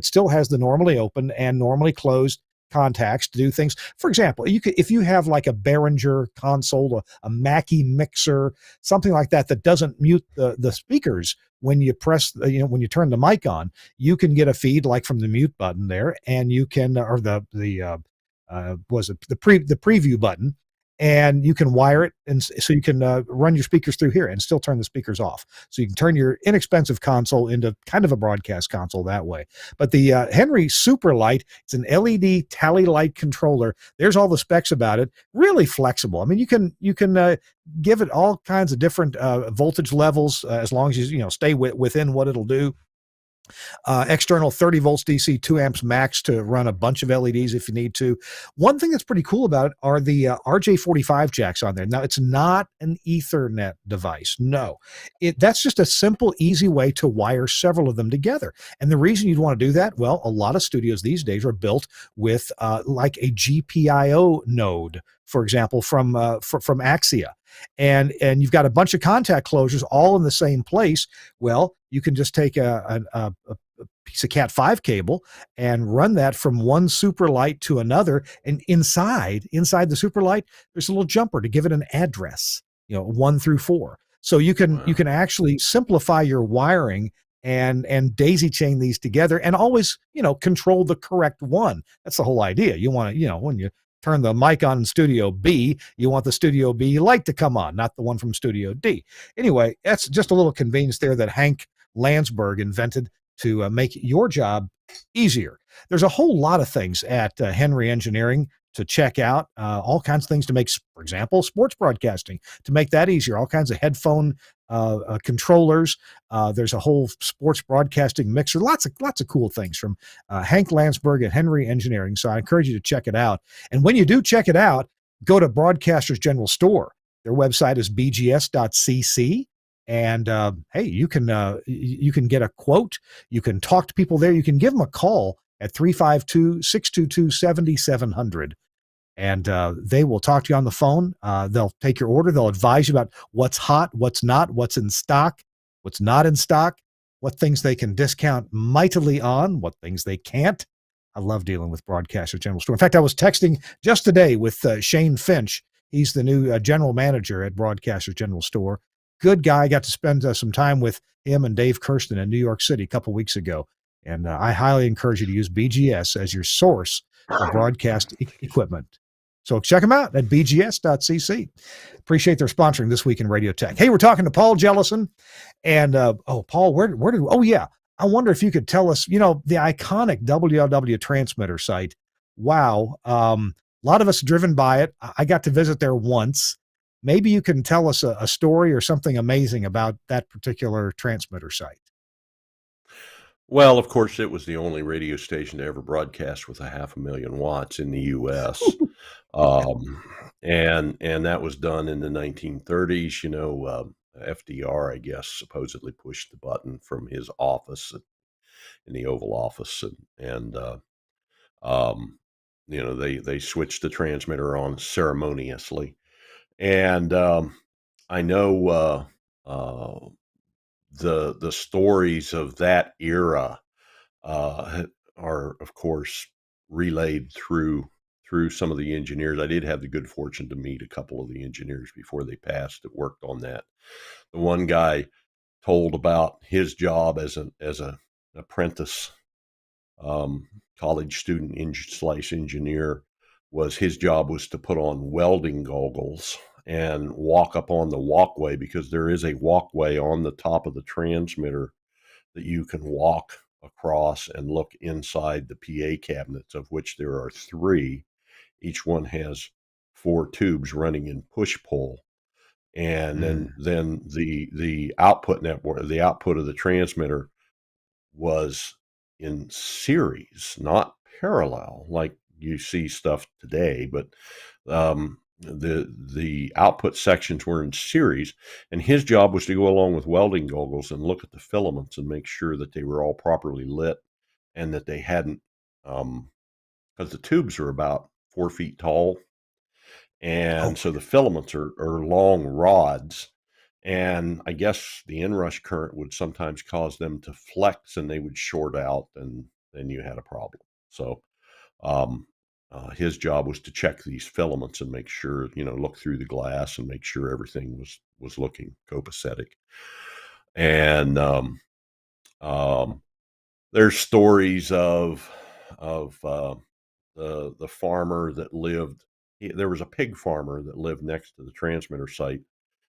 still has the normally open and normally closed contacts to do things. For example, if you have like a Behringer console, a Mackie mixer, something like that that doesn't mute the speakers when you when you turn the mic on, you can get a feed like from the mute button there, and you can or the was it the preview button, and you can wire it, and so you can run your speakers through here and still turn the speakers off. So you can turn your inexpensive console into kind of a broadcast console that way. But the Henry Super Light, it's an LED tally light controller. There's all the specs about it. Really flexible. I mean, you can give it all kinds of different voltage levels as long as you stay within what it'll do. External 30 volts DC, 2 amps max to run a bunch of LEDs if you need to. One thing that's pretty cool about it are the RJ45 jacks on there. Now, it's not an Ethernet device. No, that's just a simple, easy way to wire several of them together. And the reason you'd want to do that, well, a lot of studios these days are built with like a GPIO node, for example, from Axia. And you've got a bunch of contact closures all in the same place. Well, you can just take a piece of Cat5 cable and run that from one super light to another. And inside the super light, there's a little jumper to give it an address, 1 through 4. So you can actually simplify your wiring and daisy chain these together and always, control the correct one. That's the whole idea. You want to, when you turn the mic on in Studio B, you want the Studio B light to come on, not the one from Studio D. Anyway, that's just a little convenience there that Hank Landsberg invented to make your job easier. There's a whole lot of things at Henry Engineering to check out, all kinds of things to make, for example, sports broadcasting, to make that easier, all kinds of headphone controllers. There's a whole sports broadcasting mixer, lots of cool things from Hank Landsberg at Henry Engineering. So I encourage you to check it out. And when you do check it out, go to Broadcasters General Store. Their website is bgs.cc. And hey, you can get a quote. You can talk to people there. You can give them a call at 352-622-7700. And they will talk to you on the phone. They'll take your order. They'll advise you about what's hot, what's not, what's in stock, what's not in stock, what things they can discount mightily on, what things they can't. I love dealing with Broadcasters General Store. In fact, I was texting just today with Shane Finch. He's the new general manager at Broadcasters General Store. Good guy. Got to spend some time with him and Dave Kirsten in New York City a couple weeks ago. And I highly encourage you to use BGS as your source of broadcast equipment. So check them out at bgs.cc. Appreciate their sponsoring This Week in Radio Tech. Hey, we're talking to Paul Jellison. And, Paul, I wonder if you could tell us, the iconic WLW transmitter site. Wow. A lot of us driven by it. I got to visit there once. Maybe you can tell us a story or something amazing about that particular transmitter site. Well, of course, it was the only radio station to ever broadcast with 500,000 watts in the U.S. And that was done in the 1930s. FDR, I guess, supposedly pushed the button from his office in the Oval Office, and they switched the transmitter on ceremoniously. And I know the stories of that era are, of course, relayed through some of the engineers. I did have the good fortune to meet a couple of the engineers before they passed that worked on that. The one guy told about his job as an apprentice college student engineer. His job was to put on welding goggles and walk up on the walkway, because there is a walkway on the top of the transmitter that you can walk across and look inside the PA cabinets, of which there are 3. Each one has 4 tubes running in push-pull. And then the output network, the output of the transmitter was in series, not parallel like you see stuff today, but the output sections were in series, and his job was to go along with welding goggles and look at the filaments and make sure that they were all properly lit and that they hadn't, because the tubes are about 4 feet tall, and so the filaments are long rods, and I guess the inrush current would sometimes cause them to flex and they would short out, and then you had a problem. So his job was to check these filaments and make sure, look through the glass and make sure everything was looking copacetic. And there's stories of the farmer that lived. There was a pig farmer that lived next to the transmitter site,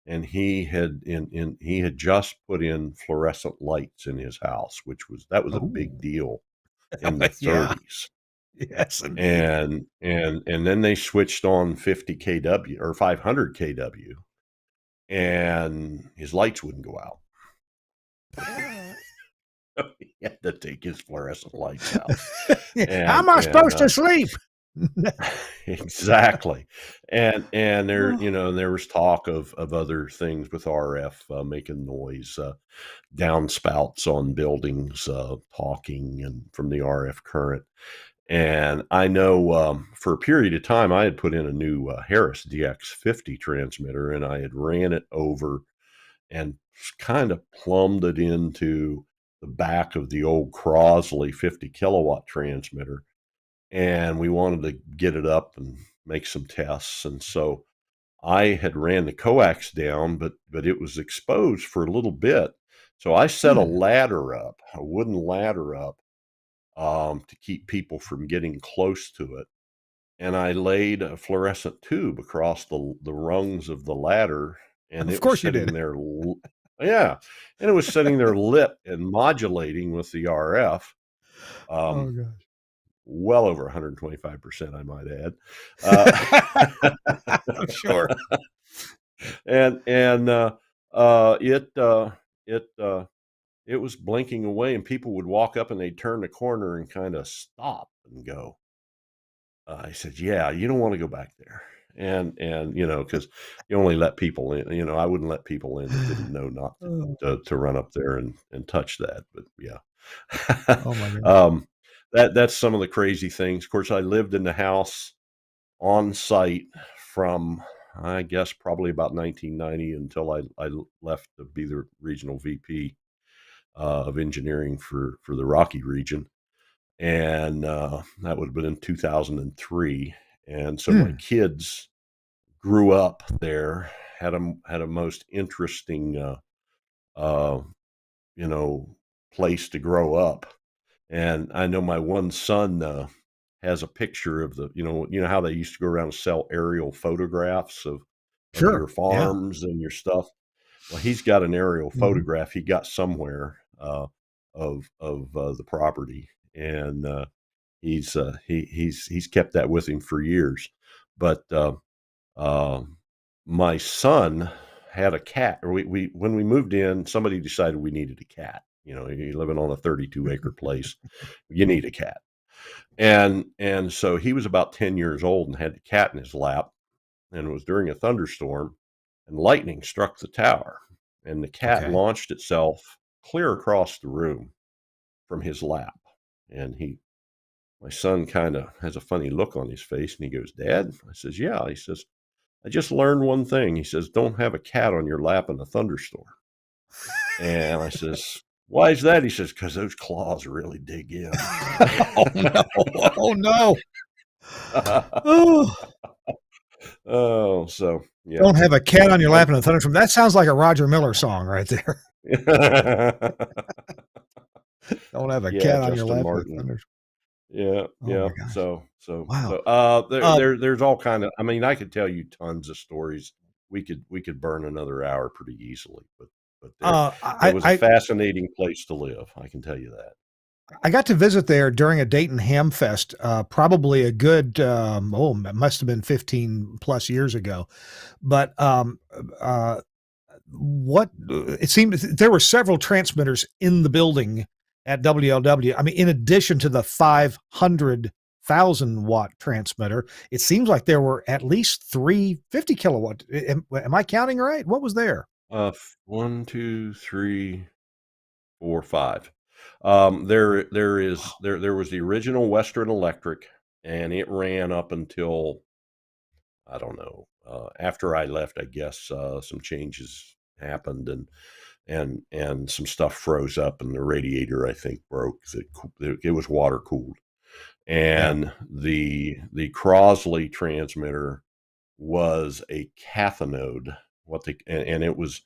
and he had just put in fluorescent lights in his house, that was a big deal in the 30s. Yes, and then they switched on 50 kW or 500 kW, and his lights wouldn't go out. He had to take his fluorescent lights out. How And am I supposed to sleep? exactly. And there, Oh, there was talk of other things with RF making noise, downspouts on buildings talking and from the RF current. And I know for a period of time I had put in a new Harris DX50 transmitter, and I had ran it over and kind of plumbed it into the back of the old Crosley 50 kilowatt transmitter. And we wanted to get it up and make some tests. And so I had ran the coax down, but it was exposed for a little bit. So I set a hmm. ladder up, a wooden ladder up, to keep people from getting close to it. And I laid a fluorescent tube across the rungs of the ladder, and Of it was course you sitting did. there. Yeah, and it was sitting there lit and modulating with the RF. Oh Um, gosh. well over 125%, I might add. Uh, I'm sure. and uh, it uh, it uh, it was blinking away, and people would walk up and they'd turn the corner and kind of stop and go. I said, "Yeah, you don't want to go back there." And because you only let people in. I wouldn't let people in that didn't know not to Oh, to run up there and touch that. But yeah, oh my gosh. um, that's some of the crazy things. Of course, I lived in the house on site from, I guess, probably about 1990 until I left to be the regional VP of engineering for the Rocky region, and that would have been in 2003. And so my Hmm. kids grew up there, had a most interesting uh, you know place to grow up. And I know my one son has a picture of the how they used to go around and sell aerial photographs of your Sure. Yeah. farms and your stuff. Well, he's got an aerial Mhm. photograph he got somewhere of the property, and he's kept that with him for years. But um, my son had a cat, or we when we moved in, somebody decided we needed a cat. You're living on a 32-acre place, you need a cat. And so he was about 10 years old and had the cat in his lap, and it was during a thunderstorm, and lightning struck the tower, and the cat Okay. launched itself clear across the room from his lap. And my son kind of has a funny look on his face, and he goes, "Dad?" I says, "Yeah." He says, "I just learned one thing." He says, "Don't have a cat on your lap in a thunderstorm." And I says, "Why is that?" He says, "Because those claws really dig in." Oh no. Oh no. Oh, Oh, so yeah. don't have a cat on your Um, lap in a thunderstorm. That sounds like a Roger Miller song right there. Don't have a yeah, cat on your Justin lap in a Martin. thunderstorm. Yeah, Oh yeah. my gosh. So Wow. Um, there's all kind of. I mean, I could tell you tons of stories. We could burn another hour pretty easily, but there uh, it I, was a I, fascinating place to live. I can tell you that. I got to visit there during a Dayton Ham Fest, probably a good, it must have been 15 plus years ago. But uh, what it seemed there were several transmitters in the building at WLW. I mean, in addition to the 500,000 watt transmitter, it seems like there were at least 350 kilowatt. Am I counting right? What was there? One, two, three, four, five. There was the original Western Electric, and it ran up until, I don't know, after I left. I guess some changes happened, and some stuff froze up, and the radiator, I think, broke. It was water cooled, Yeah. and the Crosley transmitter was a cathinode. And it was,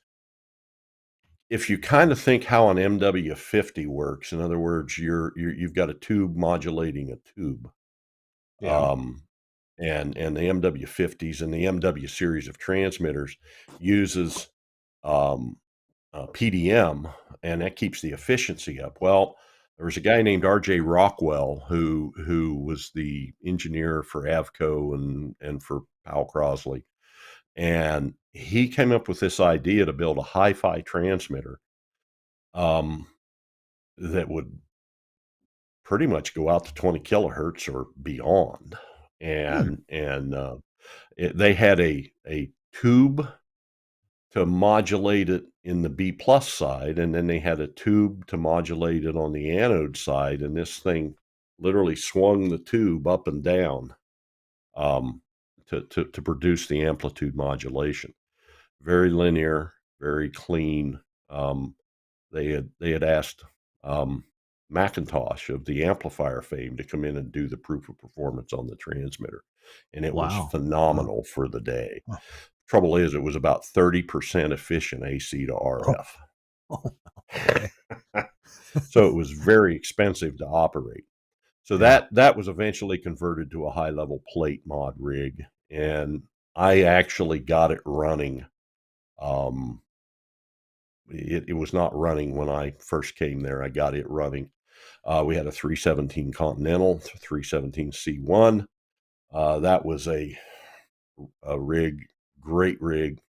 if you kind of think how an MW50 works, in other words, you've got a tube modulating a tube. Yeah. Um, and the MW50s and the MW series of transmitters uses um, PDM, and that keeps the efficiency up. Well, there was a guy named R.J. Rockwell who was the engineer for Avco and for Powell Crosley, and he came up with this idea to build a hi-fi transmitter. Um, that would pretty much go out to 20 kilohertz or beyond. Hmm. And they had a tube to modulate it in the B plus side, and then they had a tube to modulate it on the anode side, and this thing literally swung the tube up and down um, to produce the amplitude modulation. Very linear, very clean. Um, they had asked Macintosh of the amplifier fame to come in and do the proof of performance on the transmitter, and it was Wow. phenomenal for the day. Huh. Trouble is, it was about 30% efficient AC to Oh, RF. oh, okay. So it was very expensive to operate. So Yeah. that was eventually converted to a high level plate mod rig, and I actually got it running. Um, it was not running when I first came there. I got it running. We had a 317 Continental, 317 C1. That was a rig, great rig,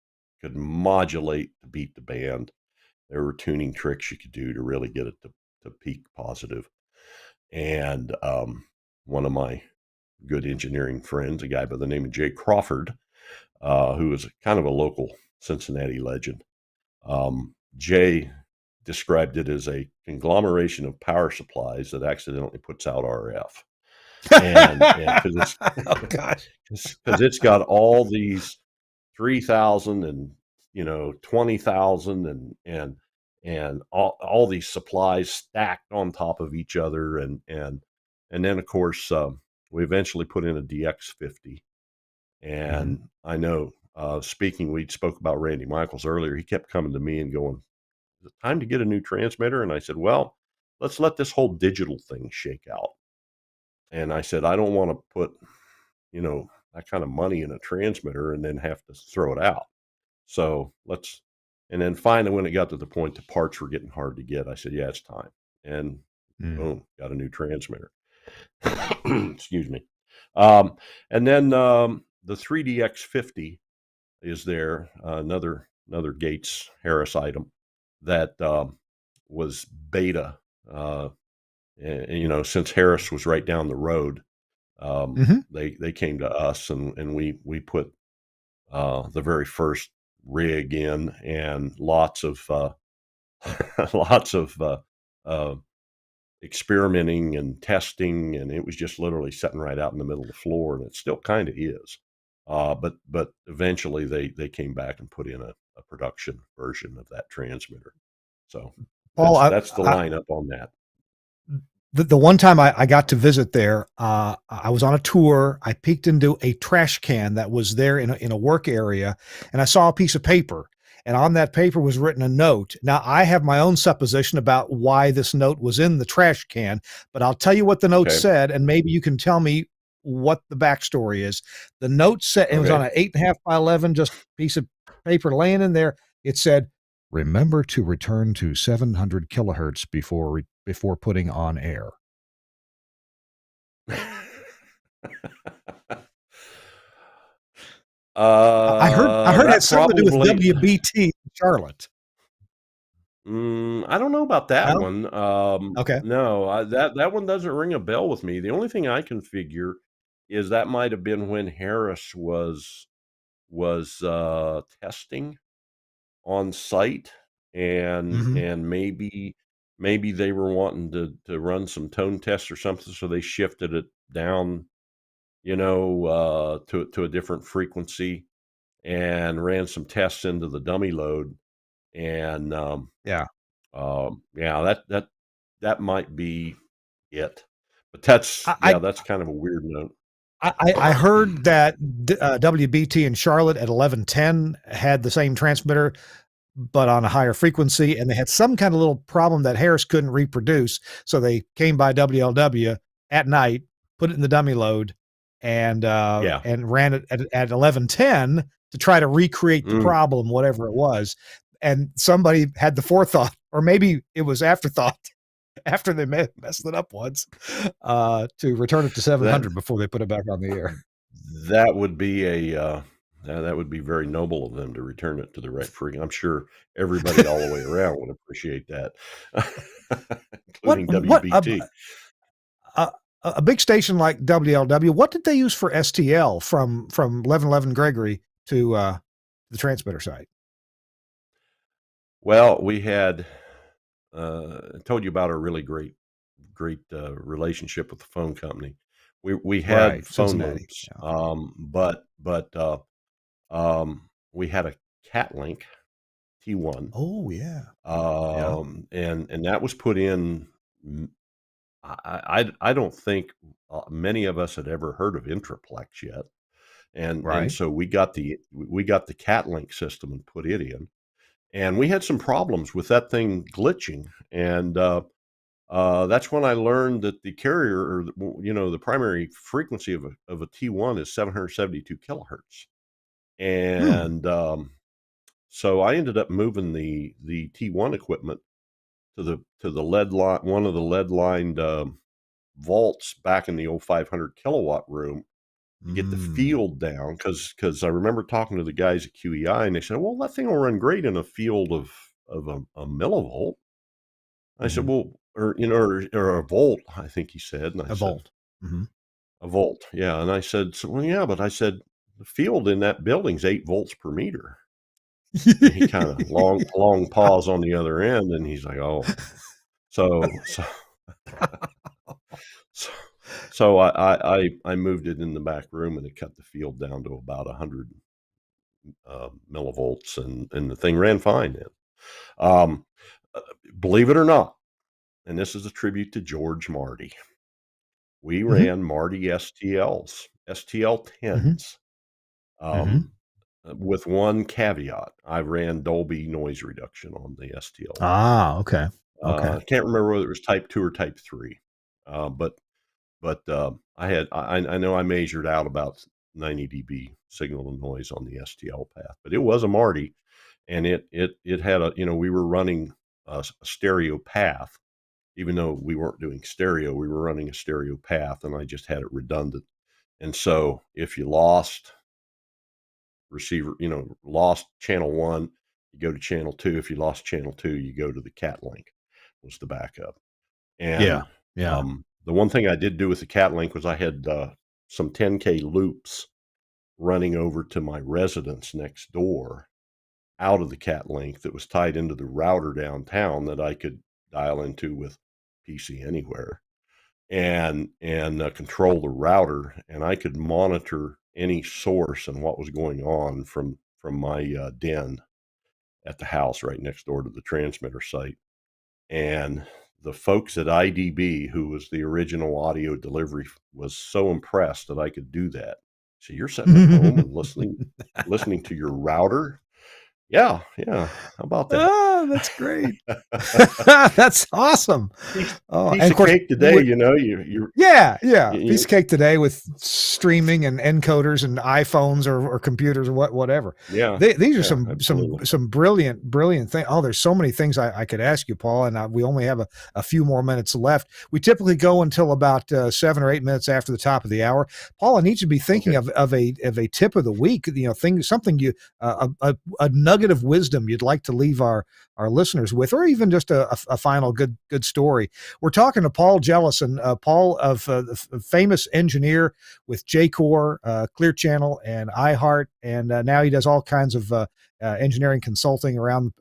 could modulate to beat the band. There were tuning tricks you could do to really get it to peak positive. And one of my good engineering friends, a guy by the name of Jay Crawford, who was kind of a local Cincinnati legend, Jay described it as a conglomeration of power supplies that accidentally puts out RF. And because it's Oh gosh. because it's got all these 3,000 and 20,000 and all these supplies stacked on top of each other, and then of course we eventually put in a DX50. Hmm. And I know, we spoke about Randy Michaels earlier. He kept coming to me and going, "Is it time to get a new transmitter?" And I said, "Well, let's let this whole digital thing shake out." And I said, "I don't want to put that kind of money in a transmitter and then have to throw it out. So let's." And then finally, when it got to the point the parts were getting hard to get, I said, "Yeah, it's time." And Mm. boom, got a new transmitter. Excuse me. Um, and then the 3DX50 is there, another Gates Harris item that was beta. Since Harris was right down the road, Hmm. they came to us, and we put the very first rig in, and lots of lots of uh, experimenting and testing, and it was just literally sitting right out in the middle of the floor, and it still kind of is. But eventually they came back and put in a production version of that transmitter. So Paul, that's the lineup on that. the one time I got to visit there, I was on a tour. I peeked into a trash can that was there in a work area, and I saw a piece of paper. And on that paper was written a note. Now, I have my own supposition about why this note was in the trash can, but I'll tell you what the note Okay. said, and maybe you can tell me what the backstory is. The note said, it was on Okay. an 8.5 by 11, just piece of paper laying in there. It said, "Remember to return to 700 kilohertz before putting on air." I heard it That had something to do with probably. WBT in Charlotte. I don't know about that No? one. Okay. No, that one doesn't ring a bell with me. The only thing I can figure is that might have been when Harris was testing on site, and Mhm. and maybe they were wanting to run some tone tests or something, so they shifted it down, to a different frequency, and ran some tests into the dummy load, and Yeah. yeah, that might be it. But I that's kind of a weird note. I heard that WBT in Charlotte at 1110 had the same transmitter, but on a higher frequency, and they had some kind of little problem that Harris couldn't reproduce, so they came by WLW at night, put it in the dummy load, Yeah. and ran it at 1110 to try to recreate the Mm. problem, whatever it was, and somebody had the forethought, or maybe it was afterthought, after they messed it up once, to return it to That 700 before they put it back on the air. that would be a that would be very noble of them to return it to the right frequency. I'm sure everybody all the way around would appreciate that, What including what WBT. a big station like WLW? What did they use for STL from 1111 Gregory to the transmitter site? Well, we had told you about a really great relationship with the phone company. We had Right, phone Cincinnati. loops, Yeah. we had a Catlink T1, Oh yeah. Yeah. and that was put in. I don't think many of us had ever heard of Intraplex yet, and Right. so we got the Catlink system and put it in, and we had some problems with that thing glitching, and that's when I learned that the carrier, or the primary frequency of a T1 is 772 kilohertz, Hmm. and so I ended up moving the T1 equipment to the lead line, one of the lead lined vaults back in the old 500 kilowatt room, to get the Mm. field down, because I remember talking to the guys at QEI, and they said, "Well, that thing will run great in a field of a millivolt." I said, Hmm. "Well, or a volt," I think he said, and I A said, volt. Hmm. "A volt, yeah." And I said, "So, well, yeah, but," I said, "the field in that building's 8 volts per meter." And he kind of long pause on the other end, and he's like, "Oh." So so so so I moved it in the back room, and it cut the field down to about 100 millivolts, and the thing ran fine then. Um, uh, Believe it or not, and this is a tribute to George Marty, we Hmm. ran Marty STLs, STL Hmm. 10s, Hmm. um, with one caveat. I ran Dolby noise reduction on the STL 10. Ah, okay. Okay. Can't remember whether it was type 2 or type 3, but I know I measured out about 90 dB signal to noise on the STL path, but it was a Marty, and it had we were running a stereo path. Even though we weren't doing stereo, we were running a stereo path, and I just had it redundant. And so if you lost channel 1, you go to channel 2. If you lost channel 2, you go to the cat link, was the backup. Yeah. And Yeah. the one thing I did do with the cat link was I had some 10K loops running over to my residence next door out of the cat link that was tied into the router downtown that I could dial into with PC Anywhere, and control the router, and I could monitor any source and what was going on from my den at the house right next door to the transmitter site. And the folks at IDB, who was the original audio delivery, was so impressed that I could do that. So you're sitting at home and listening to your router? Yeah, yeah. How about that? Oh, that's great. That's awesome. Piece Oh, and piece of of course, cake today, you yeah, yeah. Piece you of cake today with streaming and encoders and iPhones or computers or whatever. yeah, These are yeah, some absolutely. brilliant things. Oh, there's so many things I could ask you, Paul, and we only have a few more minutes left. We typically go until about 7 or 8 minutes after the top of the hour. Paul, I need you to be thinking Okay. of a tip of the week. Something a nugget of wisdom you'd like to leave our listeners with, or even just a final good story. We're talking to Paul Jellison, Paul of the famous engineer with Jcore, Clear Channel, and iHeart, and now he does all kinds of engineering consulting around.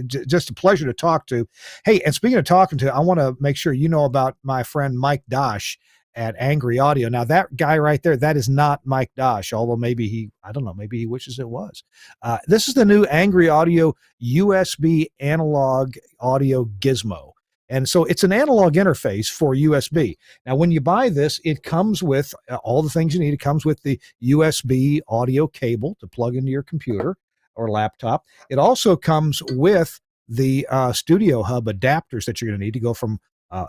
Just a pleasure to talk to. Hey, and speaking of talking to, I want to make sure you know about my friend Mike Dosh at Angry Audio. Now that guy right there, that is not Mike Dosh, although I don't know, maybe he wishes it was. This is the new Angry Audio USB analog audio gizmo. And so it's an analog interface for USB. Now, when you buy this, it comes with all the things you need. It comes with the USB audio cable to plug into your computer or laptop. It also comes with the Studio Hub adapters that you're going to need to go from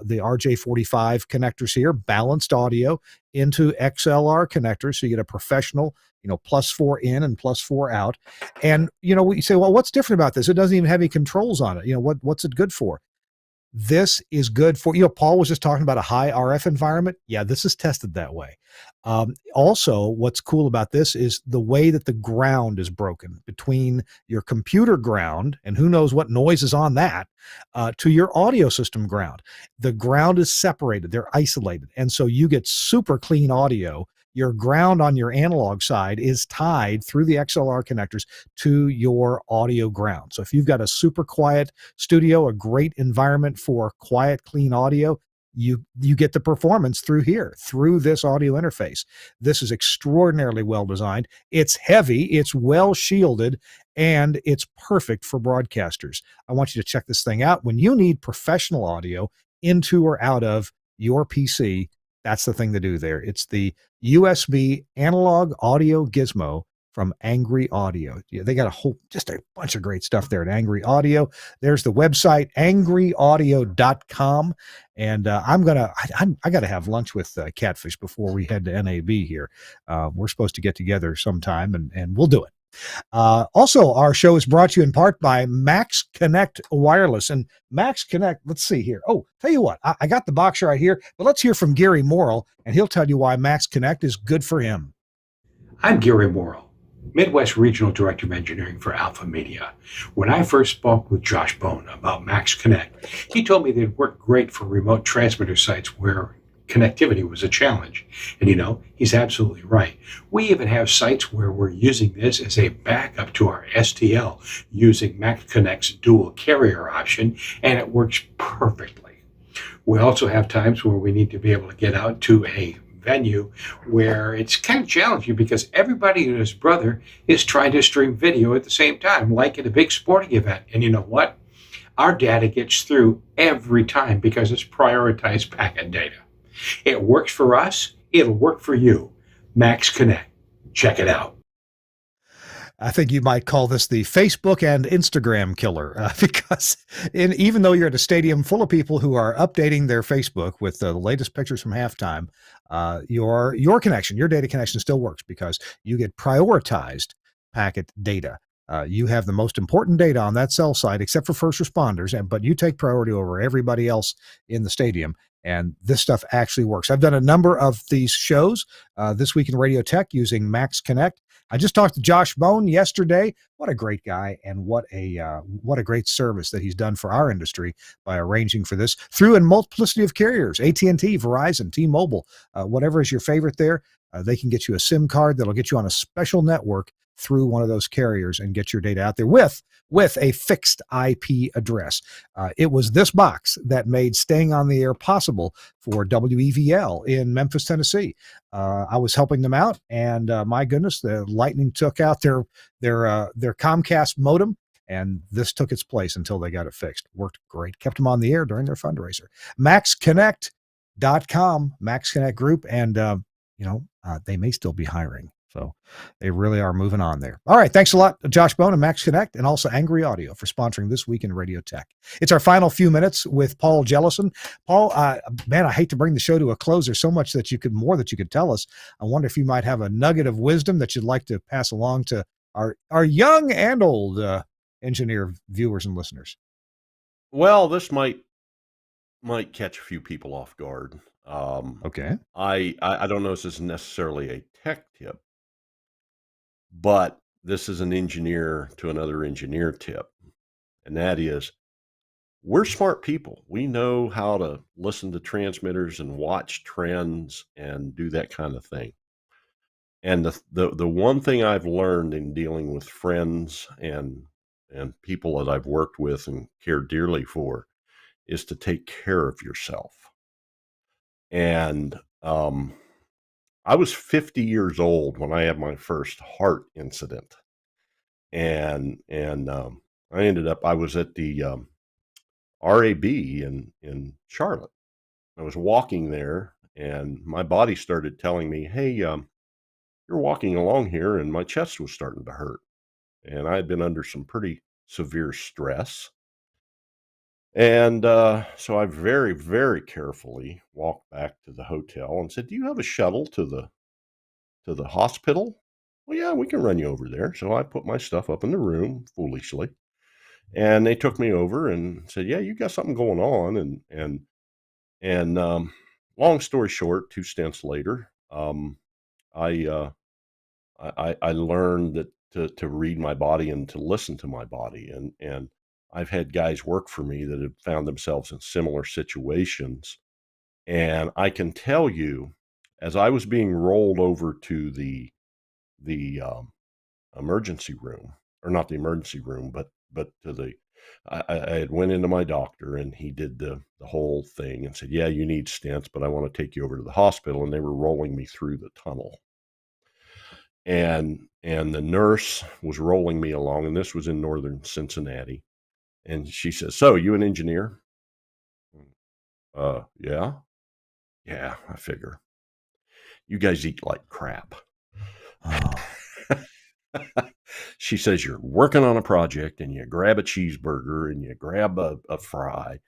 the RJ45 connectors here, balanced audio, into XLR connectors. So you get a professional, +4 in and +4 out. And, you say, well, what's different about this? It doesn't even have any controls on it. What's it good for? This is good for, Paul was just talking about a high RF environment. Yeah, this is tested that way. Also, what's cool about this is the way that the ground is broken between your computer ground, and who knows what noise is on that, to your audio system ground. The ground is separated, they're isolated. And so you get super clean audio. Your ground on your analog side is tied through the XLR connectors to your audio ground. So if you've got a super quiet studio, a great environment for quiet, clean audio, you get the performance through here, through this audio interface. This is extraordinarily well designed. It's heavy, it's well shielded, and it's perfect for broadcasters. I want you to check this thing out. When you need professional audio into or out of your PC, that's the thing to do there. It's the USB analog audio gizmo from Angry Audio. Yeah, they got just a bunch of great stuff there at Angry Audio. There's the website, angryaudio.com. And I got to have lunch with Catfish before we head to NAB here. We're supposed to get together sometime, and we'll do it. Also, our show is brought to you in part by Max Connect Wireless. And Max Connect, let's see here. Oh, tell you what, I got the box right here, but let's hear from Gary Morrill, and he'll tell you why Max Connect is good for him. I'm Gary Morrill, Midwest Regional Director of Engineering for Alpha Media. When I first spoke with Josh Bone about Max Connect, he told me they'd work great for remote transmitter sites where connectivity was a challenge. And he's absolutely right. We even have sites where we're using this as a backup to our STL using Max Connect's dual carrier option, and it works perfectly. We also have times where we need to be able to get out to a venue where it's kind of challenging because everybody and his brother is trying to stream video at the same time, like at a big sporting event. And you know what? Our data gets through every time because it's prioritized packet data. It works for us. It'll work for you. Max Connect. Check it out. I think you might call this the Facebook and Instagram killer, because even though you're at a stadium full of people who are updating their Facebook with the latest pictures from halftime, your connection, your data connection still works because you get prioritized packet data. You have the most important data on that cell site, except for first responders, but you take priority over everybody else in the stadium. And this stuff actually works. I've done a number of these shows this week in Radio Tech using Max Connect. I just talked to Josh Bone yesterday. What a great guy, and what a great service that he's done for our industry by arranging for this through a multiplicity of carriers: AT&T, Verizon, T-Mobile, whatever is your favorite there. They can get you a SIM card that'll get you on a special network through one of those carriers and get your data out there with a fixed IP address. It was this box that made staying on the air possible for WEVL in Memphis, Tennessee. I was helping them out, and my goodness, the lightning took out their Comcast modem, and this took its place until they got it fixed. Worked great. Kept them on the air during their fundraiser. MaxConnect.com, Max Connect Group, and they may still be hiring. So they really are moving on there. All right. Thanks a lot, Josh Bone and Max Connect, and also Angry Audio for sponsoring This Week in Radio Tech. It's our final few minutes with Paul Jellison. Paul, man, I hate to bring the show to a close. There's so much that you could tell us. I wonder if you might have a nugget of wisdom that you'd like to pass along to our young and old engineer viewers and listeners. Well, this might catch a few people off guard. Okay. I don't know if this is necessarily a tech tip, but this is an engineer to another engineer tip. And that is, we're smart people. We know how to listen to transmitters and watch trends and do that kind of thing. And the one thing I've learned in dealing with friends and people that I've worked with and care dearly for is to take care of yourself. And I was 50 years old when I had my first heart incident, and I was at the RAB in Charlotte. I was walking there, and my body started telling me, "Hey, you're walking along here," and my chest was starting to hurt, and I had been under some pretty severe stress. And so I very, very carefully walked back to the hotel and said, "Do you have a shuttle to the hospital?" "Well, yeah, we can run you over there." So I put my stuff up in the room foolishly. And they took me over and said, "Yeah, you got something going on." And long story short, 2 stints later, I, uh, I learned that to read my body and to listen to my body, and I've had guys work for me that have found themselves in similar situations, and I can tell you, as I was being rolled over to the emergency room, or not the emergency room, but to the I had went into my doctor, and he did the whole thing and said, "Yeah, you need stents, but I want to take you over to the hospital." And they were rolling me through the tunnel. And the nurse was rolling me along, and this was in northern Cincinnati. And she says, "So, you an engineer?" Yeah. Yeah, I figure. You guys eat like crap. Oh. She says, "You're working on a project and you grab a cheeseburger and you grab a fry."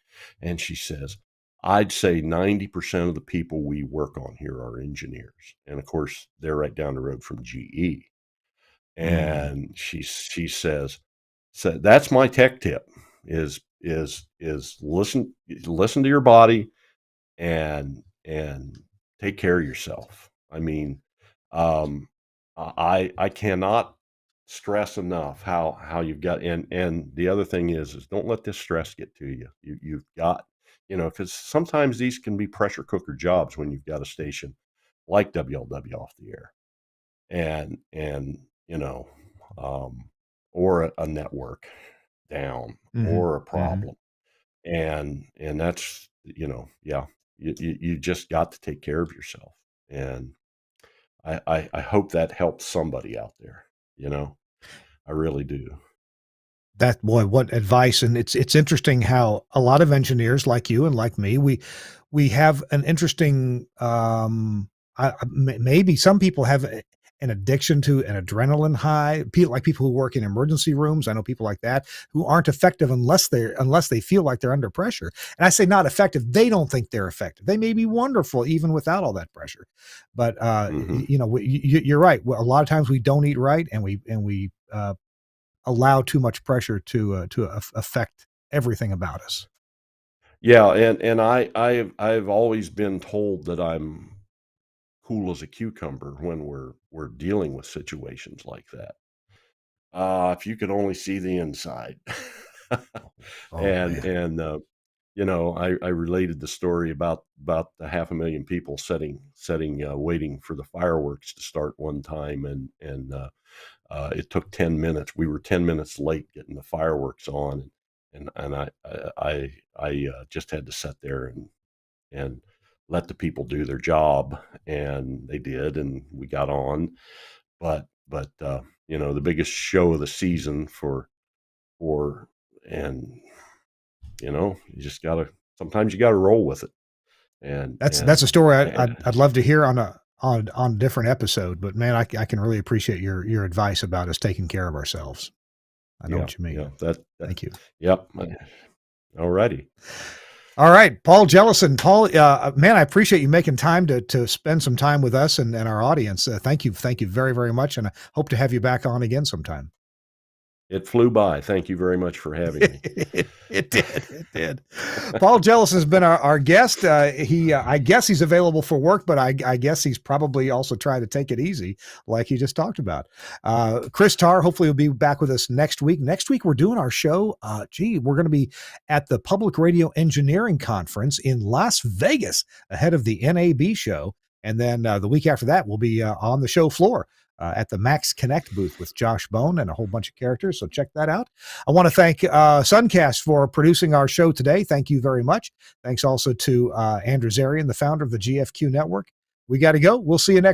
And she says, "I'd say 90% of the people we work on here are engineers." And of course, they're right down the road from GE. And she said, "That's my tech tip is listen to your body and take care of yourself." I mean, um, I cannot stress enough how you've got, and the other thing is don't let this stress get to you. You've got, because sometimes these can be pressure cooker jobs when you've got a station like WLW off the air, and um, or a network down Mhm. or a Mhm. problem, and that's, yeah, you just got to take care of yourself. And I hope that helps somebody out there. I really do. That boy, what advice! And it's interesting how a lot of engineers like you and like me, we have an interesting, maybe some people have an addiction to an adrenaline high. People who work in emergency rooms, I know people like that who aren't effective unless they feel like they're under pressure. And I say not effective; they don't think they're effective. They may be wonderful even without all that pressure. But Hmm. you're right. Well, a lot of times we don't eat right, and we allow too much pressure to affect everything about us. Yeah, and I've always been told that I'm cool as a cucumber when we're dealing with situations like that. If you could only see the inside. Oh and man. and I related the story about the 500,000 people setting waiting for the fireworks to start one time, and it took 10 minutes. We were 10 minutes late getting the fireworks on, and I just had to sit there and let the people do their job, and they did, and we got on. But the biggest show of the season for and you just gotta sometimes you gotta roll with it. And That's a and story I I'd love to hear on a different episode. But man, I can really appreciate your advice about us taking care of ourselves. I know Yeah, what you mean. yeah, that Thank you. yep. Alrighty. All right, Paul Jellison. Paul, man, I appreciate you making time to spend some time with us and our audience. Thank you very very much, and I hope to have you back on again sometime. It flew by. Thank you very much for having me. It did. It did. Paul Jellison has been our guest. I guess he's available for work, but I guess he's probably also trying to take it easy, like he just talked about. Chris Tarr, hopefully, will be back with us next week. Next week, we're doing our show. We're going to be at the Public Radio Engineering Conference in Las Vegas ahead of the NAB show. And then the week after that, we'll be on the show floor at the Max Connect booth with Josh Bone and a whole bunch of characters. So check that out. I want to thank Suncast for producing our show today. Thank you very much. Thanks also to Andrew Zarian, the founder of the GFQ Network. We got to go. We'll see you next